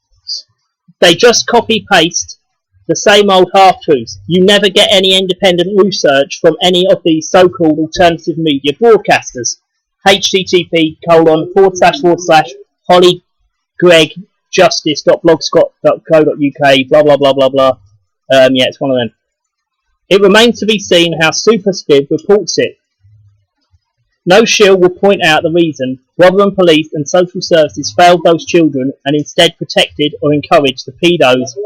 They just copy-paste the same old half-truths. You never get any independent research from any of these so-called alternative media broadcasters. http://hollygregjustice.blogspot.co.uk, blah blah blah blah blah. Yeah, it's one of them. It remains to be seen how Super Spiv reports it. No shill will point out the reason Rotherham Police and social services failed those children and instead protected or encouraged the pedos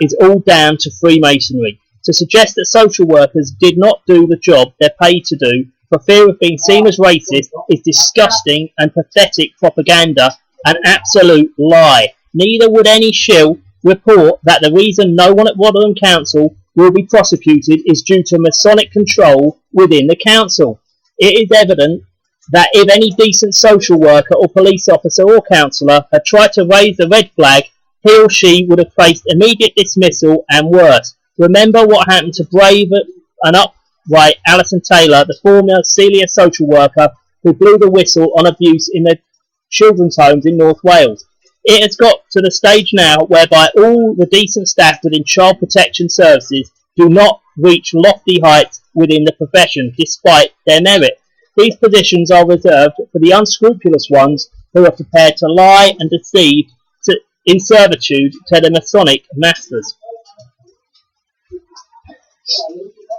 is all down to Freemasonry. To suggest that social workers did not do the job they're paid to do for fear of being seen as racist is disgusting and pathetic propaganda, an absolute lie. Neither would any shill report that the reason no one at Rotherham Council will be prosecuted is due to Masonic control within the council. It is evident that if any decent social worker or police officer or counsellor had tried to raise the red flag, he or she would have faced immediate dismissal and worse. Remember what happened to brave and upright Alison Taylor, the former Celia social worker who blew the whistle on abuse in the children's homes in North Wales. It has got to the stage now whereby all the decent staff within child protection services do not reach lofty heights within the profession despite their merit. These positions are reserved for the unscrupulous ones who are prepared to lie and deceive in servitude to the Masonic masters.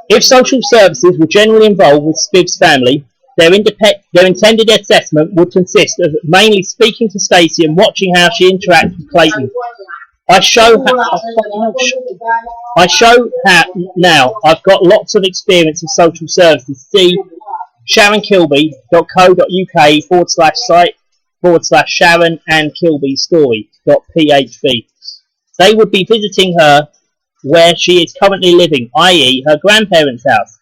If social services were generally involved with Spiv's family, their intended assessment would consist of mainly speaking to Stacey and watching how she interacts with Clayton. I show how now I've got lots of experience with social services. See sharonkilby.co.uk/site/Sharon and Kilby story.php. They would be visiting her where she is currently living, i.e. her grandparents' house,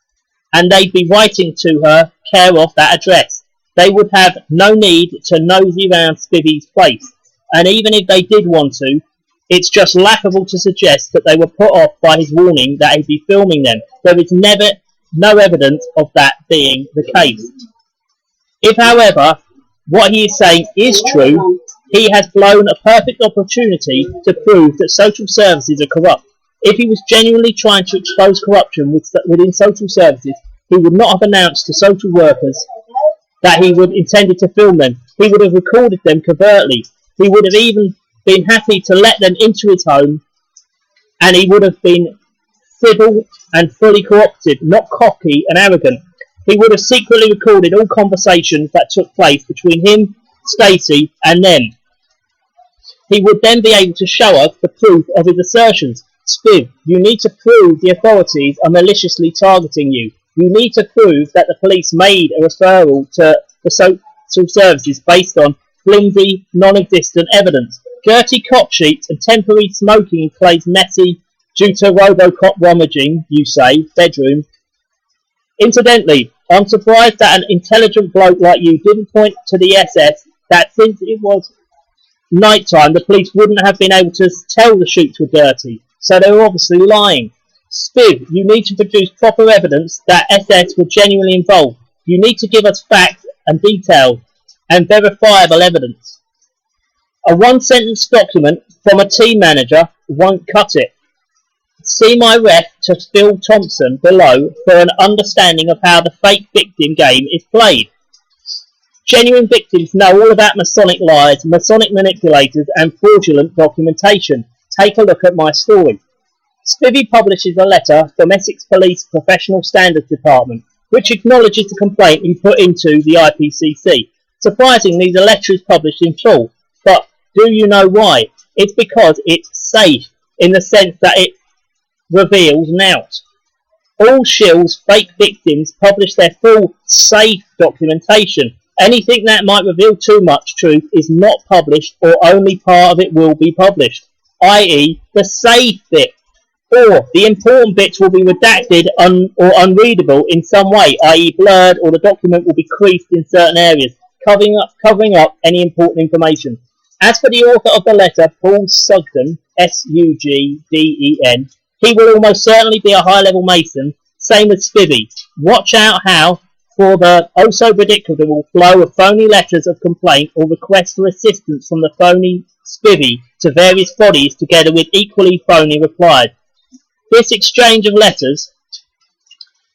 and they'd be writing to her care of that address. They would have no need to nosy round Spivey's place, and even if they did want to, it's just laughable to suggest that they were put off by his warning that he'd be filming them. There is no evidence of that being the case. If, however, what he is saying is true, he has blown a perfect opportunity to prove that social services are corrupt. If he was genuinely trying to expose corruption within social services, he would not have announced to social workers that he would intended to film them. He would have recorded them covertly. He would have even been happy to let them into his home, and he would have been civil and fully cooperative, not cocky and arrogant. He would have secretly recorded all conversations that took place between him, Stacey, and them. He would then be able to show us the proof of his assertions. Spiv, you need to prove the authorities are maliciously targeting you. You need to prove that the police made a referral to the social services based on flimsy, non-existent evidence. Dirty cop sheets and temporary smoking in Clay's messy, due to Robocop rummaging, you say, bedroom. Incidentally, I'm surprised that an intelligent bloke like you didn't point to the SS that since it was night time, the police wouldn't have been able to tell the sheets were dirty. So they were obviously lying. Spiv, you need to produce proper evidence that SS were genuinely involved. You need to give us facts and details and verifiable evidence. A one-sentence document from a team manager won't cut it. See my ref to Phil Thompson below for an understanding of how the fake victim game is played. Genuine victims know all about Masonic lies, Masonic manipulators and fraudulent documentation. Take a look at my story. Spivey publishes a letter from Essex Police Professional Standards Department, which acknowledges the complaint he put into the IPCC. Surprisingly, the letter is published in full, but do you know why? It's because it's safe, in the sense that it reveals nought. All shills, fake victims, publish their full, safe documentation. Anything that might reveal too much truth is not published, or only part of it will be published, i.e. the safe bit. Or the important bits will be redacted or unreadable in some way, i.e. blurred, or the document will be creased in certain areas, covering up any important information. As for the author of the letter, Paul Sugden, S-U-G-D-E-N, he will almost certainly be a high-level Mason, same with Spivey. Watch out how, for the oh-so-predictable flow of phony letters of complaint or requests for assistance from the phony Spivey to various bodies, together with equally phony replies. This exchange of letters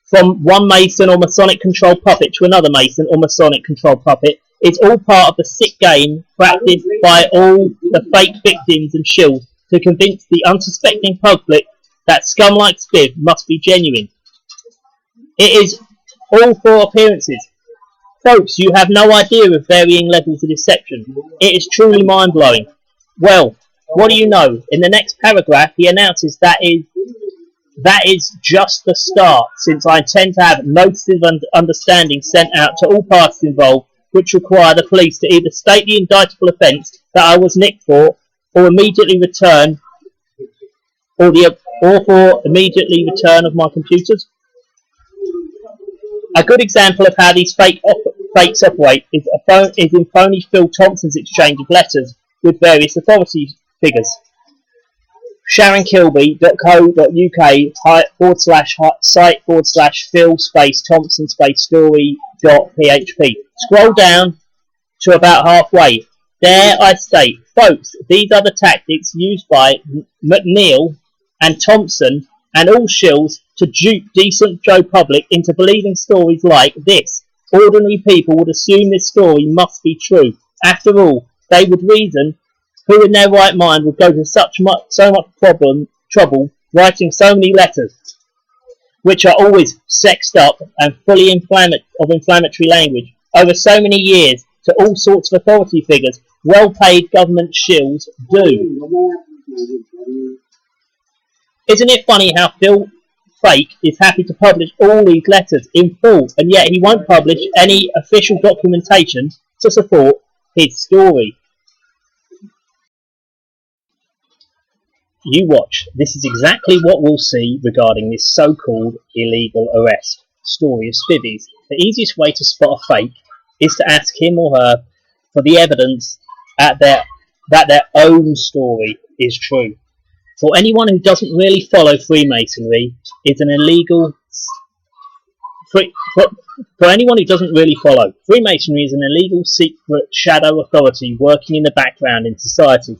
from one Mason or Masonic-controlled puppet to another Mason or Masonic-controlled puppet is all part of the sick game practiced by all the fake victims and shills to convince the unsuspecting public that scum like Spiv must be genuine. It is all for appearances. Folks, you have no idea of varying levels of deception. It is truly mind-blowing. Well, what do you know? In the next paragraph, he announces that is just the start, since I intend to have notices of understanding sent out to all parties involved, which require the police to either state the indictable offence that I was nicked for, or immediately return, or for immediately return of my computers. A good example of how these fakes operate is in phony Phil Thompson's exchange of letters with various authority figures. Sharon Kilby .co.uk/site/Phil-Thompson-story.php. Scroll down to about halfway. There I state, folks, these are the tactics used by McNeil and Thompson and all shills to dupe decent Joe public into believing stories like this. Ordinary people would assume this story must be true. After all, they would reason, who in their right mind would go to so much trouble writing so many letters, which are always sexed up and fully of inflammatory language, over so many years to all sorts of authority figures, well-paid government shills do. Isn't it funny how Phil Fake is happy to publish all these letters in full, and yet he won't publish any official documentation to support his story? You watch. This is exactly what we'll see regarding this so-called illegal arrest story of Spivey's. The easiest way to spot a fake is to ask him or her for the evidence that their own story is true. For anyone who doesn't really follow Freemasonry is an illegal... For anyone who doesn't really follow, Freemasonry is an illegal, secret, shadow authority working in the background in society.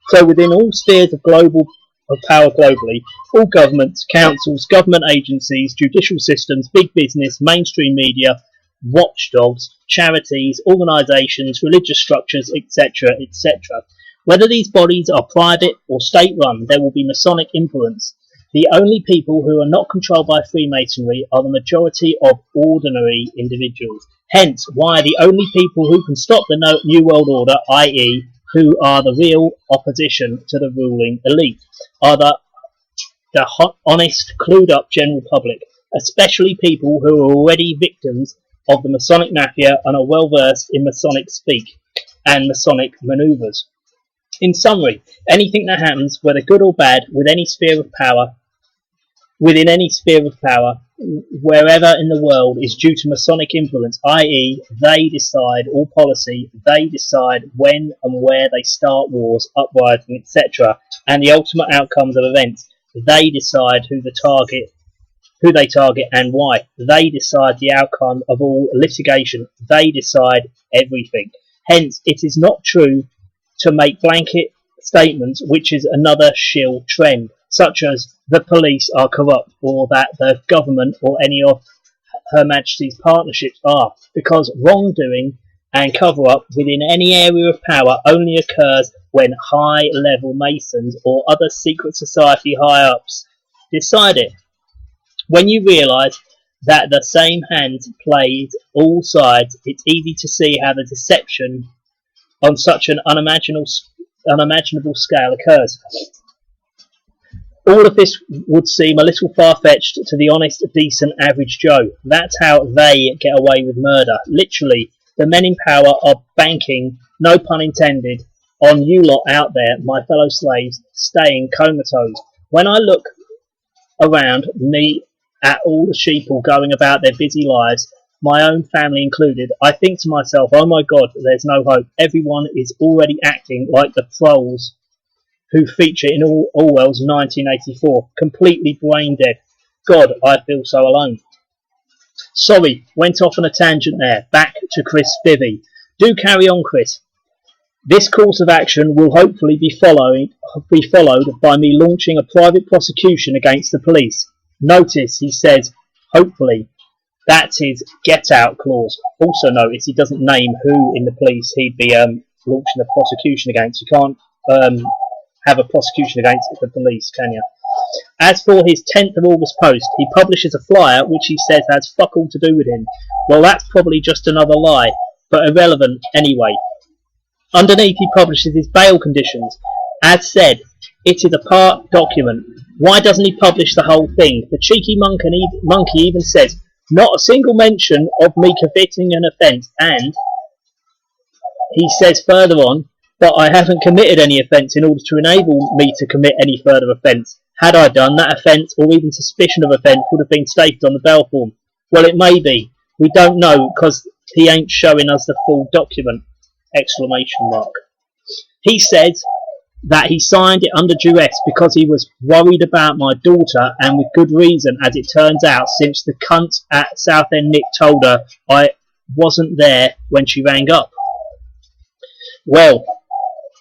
So within all spheres of power globally, all governments, councils, government agencies, judicial systems, big business, mainstream media, watchdogs, charities, organisations, religious structures, etc., etc. Whether these bodies are private or state-run, there will be Masonic influence. The only people who are not controlled by Freemasonry are the majority of ordinary individuals. Hence, why the only people who can stop the New World Order, i.e., who are the real opposition to the ruling elite, are the honest, clued-up general public, especially people who are already victims of the Masonic Mafia and are well-versed in Masonic speak and Masonic manoeuvres. In summary, anything that happens, whether good or bad, within any sphere of power, wherever in the world, is due to Masonic influence, i.e. they decide all policy, they decide when and where they start wars, uprising, etc., and the ultimate outcomes of events. They decide who they target and why. They decide the outcome of all litigation. They decide everything. Hence, it is not true to make blanket statements, which is another shill trend, such as the police are corrupt, or that the government or any of Her Majesty's partnerships are, because wrongdoing and cover-up within any area of power only occurs when high-level Masons or other secret society high-ups decide it. When you realise that the same hand plays all sides, it's easy to see how the deception on such an unimaginable scale occurs. All of this would seem a little far-fetched to the honest, decent, average Joe. That's how they get away with murder. Literally, The men in power are banking, no pun intended, on you lot out there, my fellow slaves, staying comatose. When I look around me at all the sheeple going about their busy lives, my own family included, I think to myself, oh my God, there's no hope. Everyone is already acting like the proles who feature in Orwell's 1984, completely brain dead. God, I feel so alone. Sorry, went off on a tangent there. Back to Chris Spivey. Do carry on, Chris. This course of action will hopefully be followed by me launching a private prosecution against the police. Notice he says, hopefully. That's his get out clause. Also notice he doesn't name who in the police he'd be launching a prosecution against. You can't have a prosecution against the police, can you? As for his 10th of August post, he publishes a flyer which he says has fuck all to do with him. Well, that's probably just another lie, but irrelevant anyway. Underneath he publishes his bail conditions. As said, it is a part document. Why doesn't he publish the whole thing? The cheeky monkey even says, not a single mention of me committing an offence, and he says further on, but I haven't committed any offence in order to enable me to commit any further offence. Had I done, that offence, or even suspicion of offence, would have been stated on the bail form. Well, it may be. We don't know, because he ain't showing us the full document! ! He says that he signed it under duress because he was worried about my daughter, and with good reason, as it turns out, since the cunt at Southend Nick told her I wasn't there when she rang up. Well,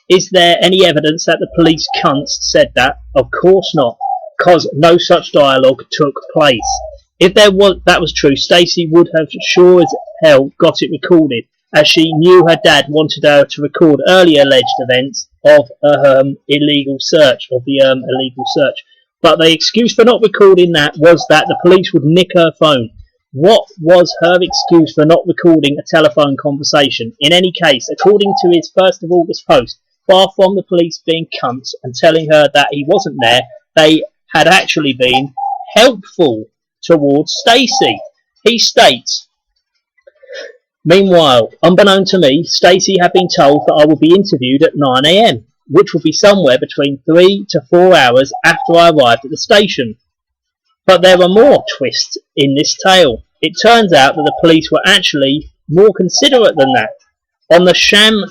is there any evidence that the police cunts said that? Of course not, because no such dialogue took place. If that was true, Stacey would have sure as hell got it recorded, as she knew her dad wanted her to record earlier alleged events of the illegal search. But the excuse for not recording that was that the police would nick her phone. What was her excuse for not recording a telephone conversation? In any case, according to his 1st of August post, far from the police being cunts and telling her that he wasn't there, they had actually been helpful towards Stacey. He states, meanwhile, unbeknown to me, Stacey had been told that I would be interviewed at 9 a.m, which would be somewhere between 3 to 4 hours after I arrived at the station. But there are more twists in this tale. It turns out that the police were actually more considerate than that. On the Sham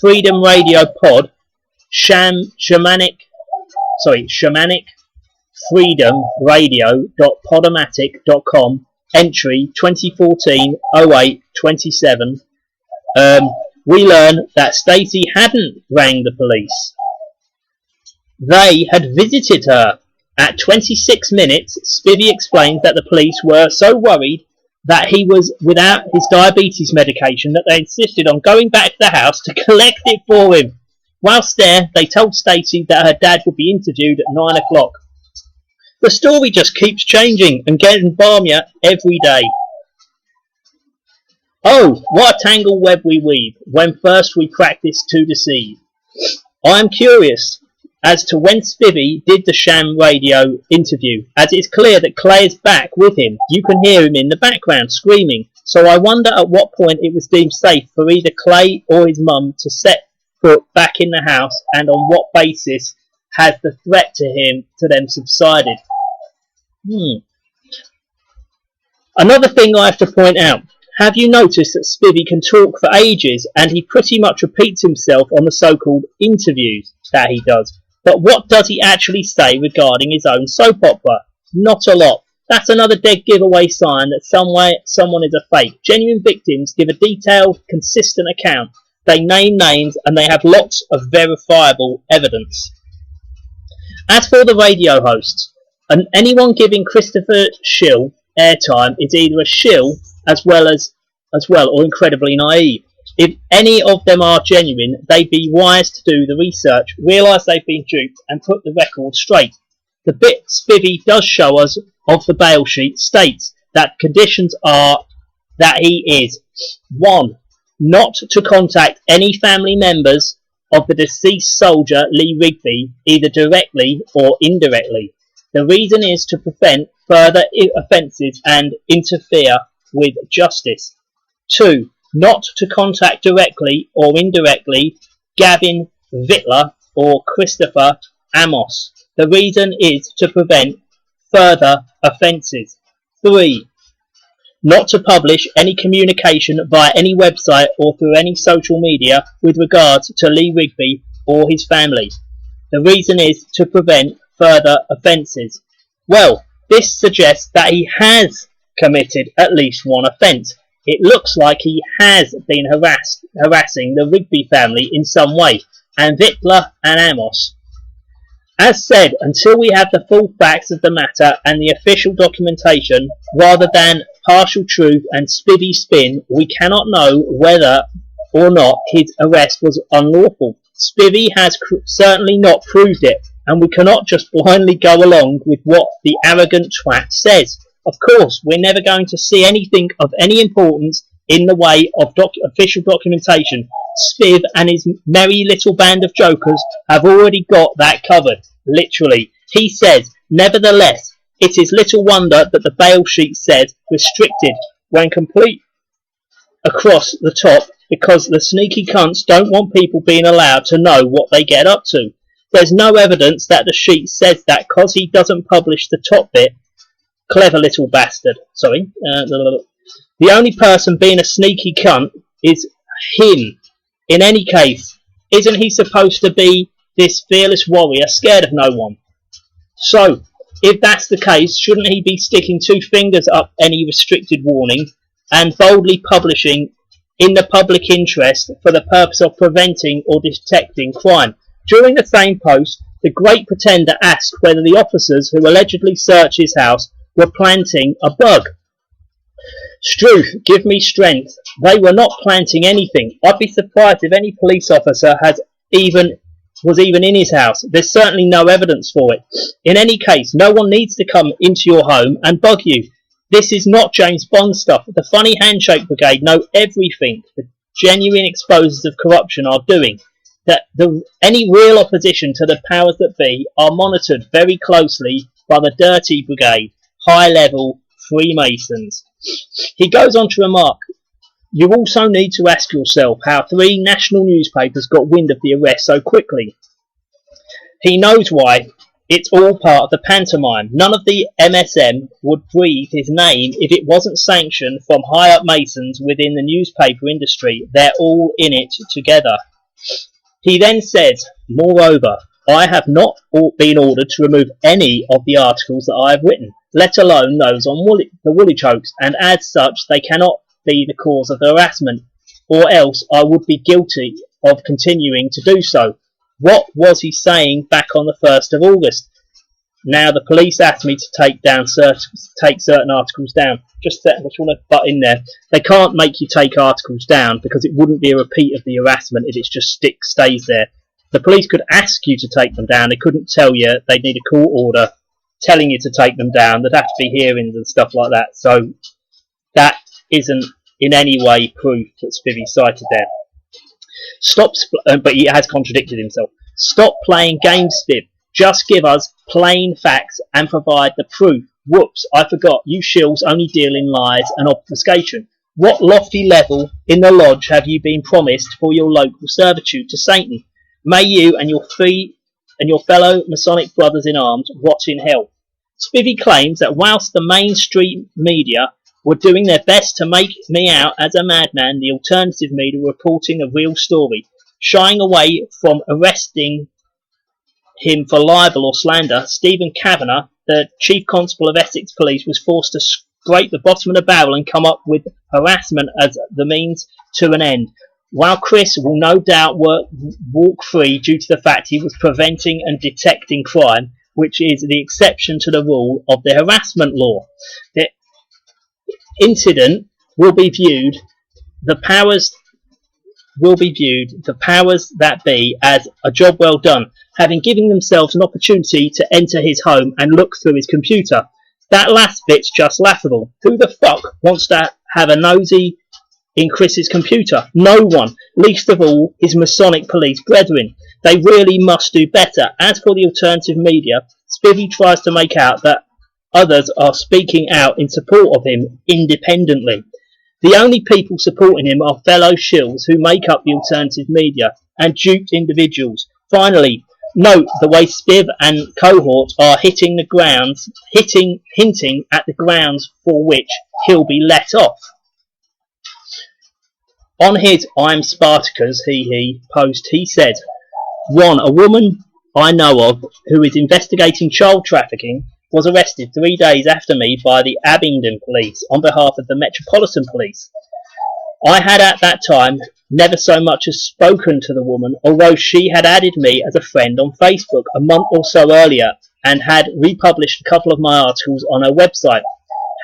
Freedom Radio pod, Shamanic Freedom Radio.podomatic.com, entry 2014-08-27, we learn that Stacey hadn't rang the police. They had visited her. At 26 minutes, Spivey explains that the police were so worried that he was without his diabetes medication that they insisted on going back to the house to collect it for him. Whilst there, they told Stacey that her dad would be interviewed at 9 o'clock. The story just keeps changing and getting balmier every day. Oh, what a tangle web we weave when first we practice to deceive. I am curious as to when Spivey did the Sham Radio interview, as it's clear that Clay is back with him. You can hear him in the background screaming, so I wonder at what point it was deemed safe for either Clay or his mum to set foot back in the house, and on what basis has the threat to them subsided. Another thing I have to point out, have you noticed that Spivey can talk for ages and he pretty much repeats himself on the so-called interviews that he does? But what does he actually say regarding his own soap opera? Not a lot. That's another dead giveaway sign that someone is a fake. Genuine victims give a detailed, consistent account. They name names and they have lots of verifiable evidence. As for the radio hosts, anyone giving Christopher Schill airtime is either a shill as well or incredibly naive. If any of them are genuine, they'd be wise to do the research, realise they've been duped, and put the record straight. The bit Spivey does show us of the bail sheet states that conditions are that he is 1. Not to contact any family members of the deceased soldier Lee Rigby, either directly or indirectly. The reason is to prevent further offences and interfere with justice. 2. not to contact directly or indirectly Gavin Vittler or Christopher Amos. The reason is to prevent further offences. 3. Not to publish any communication via any website or through any social media with regards to Lee Rigby or his family. The reason is to prevent further offences. Well, this suggests that he has committed at least one offence. It looks like he has been harassing the Rigby family in some way, and Vittler and Amos. As said, until we have the full facts of the matter and the official documentation, rather than partial truth and Spivey spin, we cannot know whether or not his arrest was unlawful. Spivey has certainly not proved it, and we cannot just blindly go along with what the arrogant twat says. Of course, we're never going to see anything of any importance in the way of official documentation. Spiv and his merry little band of jokers have already got that covered, literally. He says, nevertheless, it is little wonder that the bail sheet says restricted when complete across the top, because the sneaky cunts don't want people being allowed to know what they get up to. There's no evidence that the sheet says that because he doesn't publish the top bit. Clever little bastard. Sorry. The only person being a sneaky cunt is him. In any case, isn't he supposed to be this fearless warrior scared of no one? So, if that's the case, shouldn't he be sticking two fingers up any restricted warning and boldly publishing in the public interest for the purpose of preventing or detecting crime? During the same post, the great pretender asked whether the officers who allegedly searched his house were planting a bug. Struth, give me strength. They were not planting anything. I'd be surprised if any police officer was even in his house. There's certainly no evidence for it. In any case, no one needs to come into your home and bug you. This is not James Bond stuff. The funny handshake brigade know everything the genuine exposers of corruption are doing. That any real opposition to the powers that be are monitored very closely by the dirty brigade, high-level Freemasons. He goes on to remark, you also need to ask yourself how 3 national newspapers got wind of the arrest so quickly. He knows why. It's all part of the pantomime. None of the MSM would breathe his name if it wasn't sanctioned from high-up Masons within the newspaper industry. They're all in it together. He then says, moreover, I have not been ordered to remove any of the articles that I have written, let alone those on the Woollychokes, and as such they cannot be the cause of the harassment, or else I would be guilty of continuing to do so. What was he saying back on the 1st of August? Now the police asked me to take certain articles down. I just want to butt in there. They can't make you take articles down because it wouldn't be a repeat of the harassment if it just stays there. The police could ask you to take them down. They couldn't tell you. They'd need a court order telling you to take them down. There'd have to be hearings and stuff like that. So that isn't in any way proof that Spivey cited there. But he has contradicted himself. Stop playing games, Spiv. Just give us plain facts and provide the proof. Whoops, I forgot. You shills only deal in lies and obfuscation. What lofty level in the lodge have you been promised for your local servitude to Satan? May you and your fellow Masonic brothers in arms rot in hell. Spivey claims that whilst the mainstream media were doing their best to make me out as a madman, the alternative media were reporting a real story, shying away from arresting him for libel or slander. Stephen Kavanagh, the Chief Constable of Essex Police, was forced to scrape the bottom of the barrel and come up with harassment as the means to an end, while Chris will no doubt walk free due to the fact he was preventing and detecting crime, which is the exception to the rule of the harassment law. The incident will be viewed, the powers that be, as a job well done, having given themselves an opportunity to enter his home and look through his computer. That last bit's just laughable. Who the fuck wants to have a nosy in Chris's computer? No one, least of all his Masonic police brethren. They really must do better. As for the alternative media, Spivey tries to make out that others are speaking out in support of him independently. The only people supporting him are fellow shills who make up the alternative media and duped individuals. Finally, note the way Spiv and cohort are hinting at the grounds for which he'll be let off. On his I'm Spartacus, post, he said, 1. A woman I know of who is investigating child trafficking was arrested 3 days after me by the Abingdon police on behalf of the Metropolitan Police. I had at that time never so much as spoken to the woman, although she had added me as a friend on Facebook a month or so earlier and had republished a couple of my articles on her website.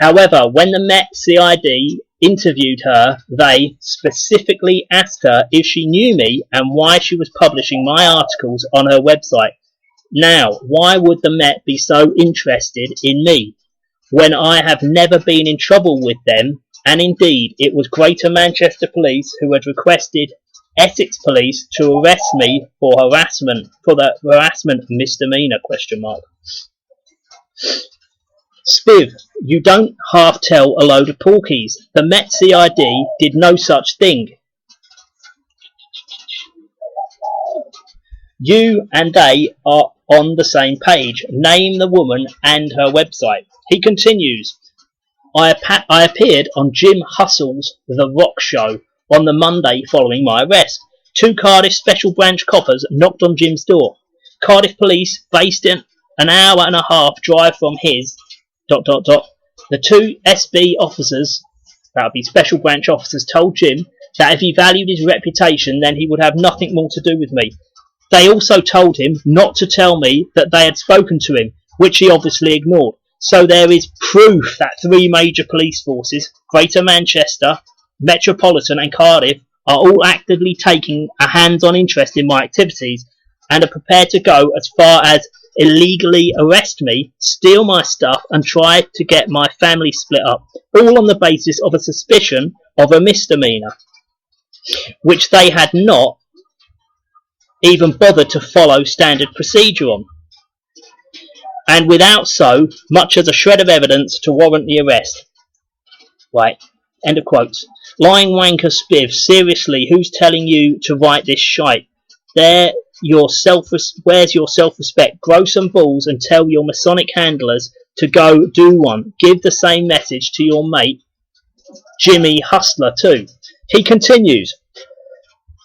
However, when the Met CID interviewed her, they specifically asked her if she knew me and why she was publishing my articles on her website. Now, why would the Met be so interested in me when I have never been in trouble with them? And indeed, it was Greater Manchester Police who had requested Essex Police to arrest me for the harassment misdemeanour ? Spiv, you don't half tell a load of porkies. The Met CID did no such thing. You and they are on the same page. Name the woman and her website. He continues, I appeared on Jim Hustle's The Rock Show on the Monday following my arrest. 2 Cardiff Special Branch coppers knocked on Jim's door. Cardiff Police, based in an hour and a half drive from his... The 2 SB officers, that would be Special Branch officers, told Jim that if he valued his reputation, then he would have nothing more to do with me. They also told him not to tell me that they had spoken to him, which he obviously ignored. So there is proof that 3 major police forces, Greater Manchester, Metropolitan and Cardiff, are all actively taking a hands-on interest in my activities and are prepared to go as far as illegally arrest me, steal my stuff and try to get my family split up, all on the basis of a suspicion of a misdemeanour, which they had not even bothered to follow standard procedure on, and without so much as a shred of evidence to warrant the arrest. Right, end of quotes. Lying wanker Spiv, seriously, who's telling you to write this shite? Where's your self-respect? Grow some balls and tell your Masonic handlers to go do one. Give the same message to your mate Jimmy Hustler too. He continues,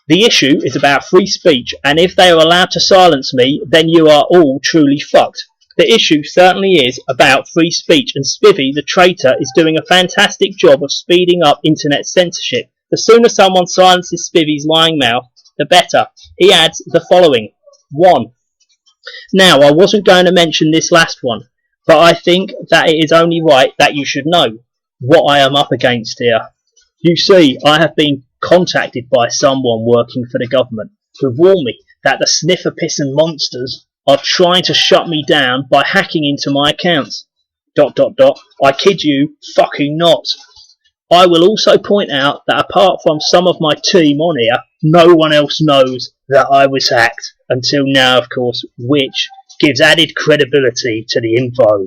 the issue is about free speech, and if they are allowed to silence me, then you are all truly fucked. The issue certainly is about free speech, and Spivey, the traitor, is doing a fantastic job of speeding up internet censorship. The sooner someone silences Spivey's lying mouth, the better. He adds the following. 1. Now, I wasn't going to mention this last one, but I think that it is only right that you should know what I am up against here. You see, I have been contacted by someone working for the government who warned me that the sniffer pissing monsters are trying to shut me down by hacking into my accounts. ... I kid you fucking not. I will also point out that apart from some of my team on here, no one else knows that I was hacked until now, of course, which gives added credibility to the info.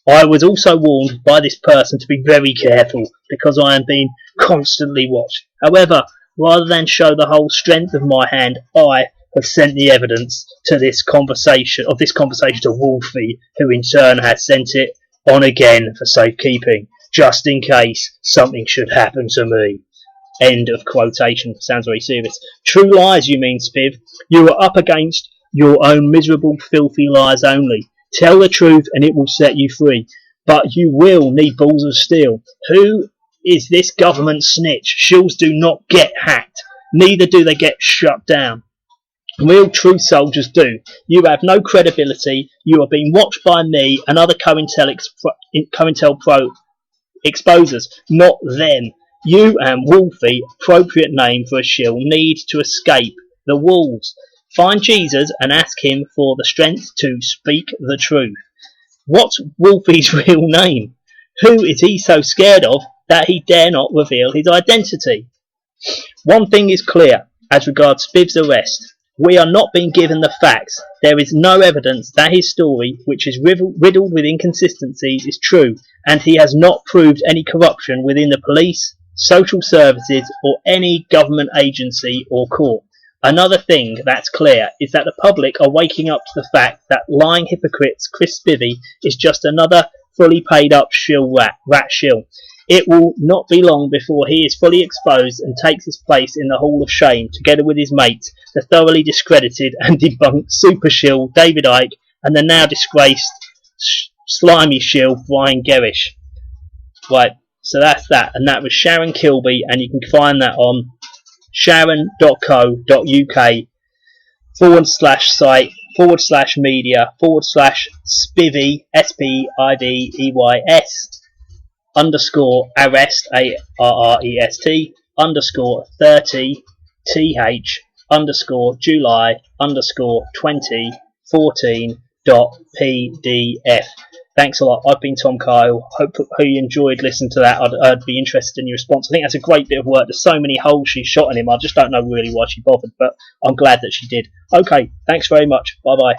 I was also warned by this person to be very careful because I am being constantly watched. However, rather than show the whole strength of my hand, I have sent the evidence to this conversation to Wolfie, who in turn has sent it on again for safekeeping, just in case something should happen to me. End of quotation. Sounds very serious. True lies, you mean, Spiv? You are up against your own miserable, filthy lies only. Tell the truth and it will set you free. But you will need balls of steel. Who is this government snitch? Shills do not get hacked. Neither do they get shut down. Real true soldiers do. You have no credibility. You are being watched by me and other COINTELPRO exposers, not them. You and Wolfie, appropriate name for a shill, need to escape the wolves. Find Jesus and ask him for the strength to speak the truth. What's Wolfie's real name? Who is he so scared of that he dare not reveal his identity? One thing is clear as regards Spiv's arrest. We are not being given the facts. There is no evidence that his story, which is riddled with inconsistencies, is true, and he has not proved any corruption within the police, social services, or any government agency or court. Another thing that's clear is that the public are waking up to the fact that lying hypocrite Chris Spivey is just another fully paid up shill rat shill. It will not be long before he is fully exposed and takes his place in the Hall of Shame together with his mates, the thoroughly discredited and debunked super shill David Icke and the now disgraced slimy shill Brian Gerrish. Right, so that's that, and that was Sharon Kilby, and you can find that on sharon.co.uk/site/media/Spivey SPIVEYS _arrest _30/July_2014.pdf. Thanks a lot. I've been Tom Kyle. Hope you enjoyed listening to that. I'd be interested in your response. I think that's a great bit of work. There's so many holes she's shot in him. I just don't know really why she bothered, but I'm glad that she did. Okay, thanks very much. Bye bye.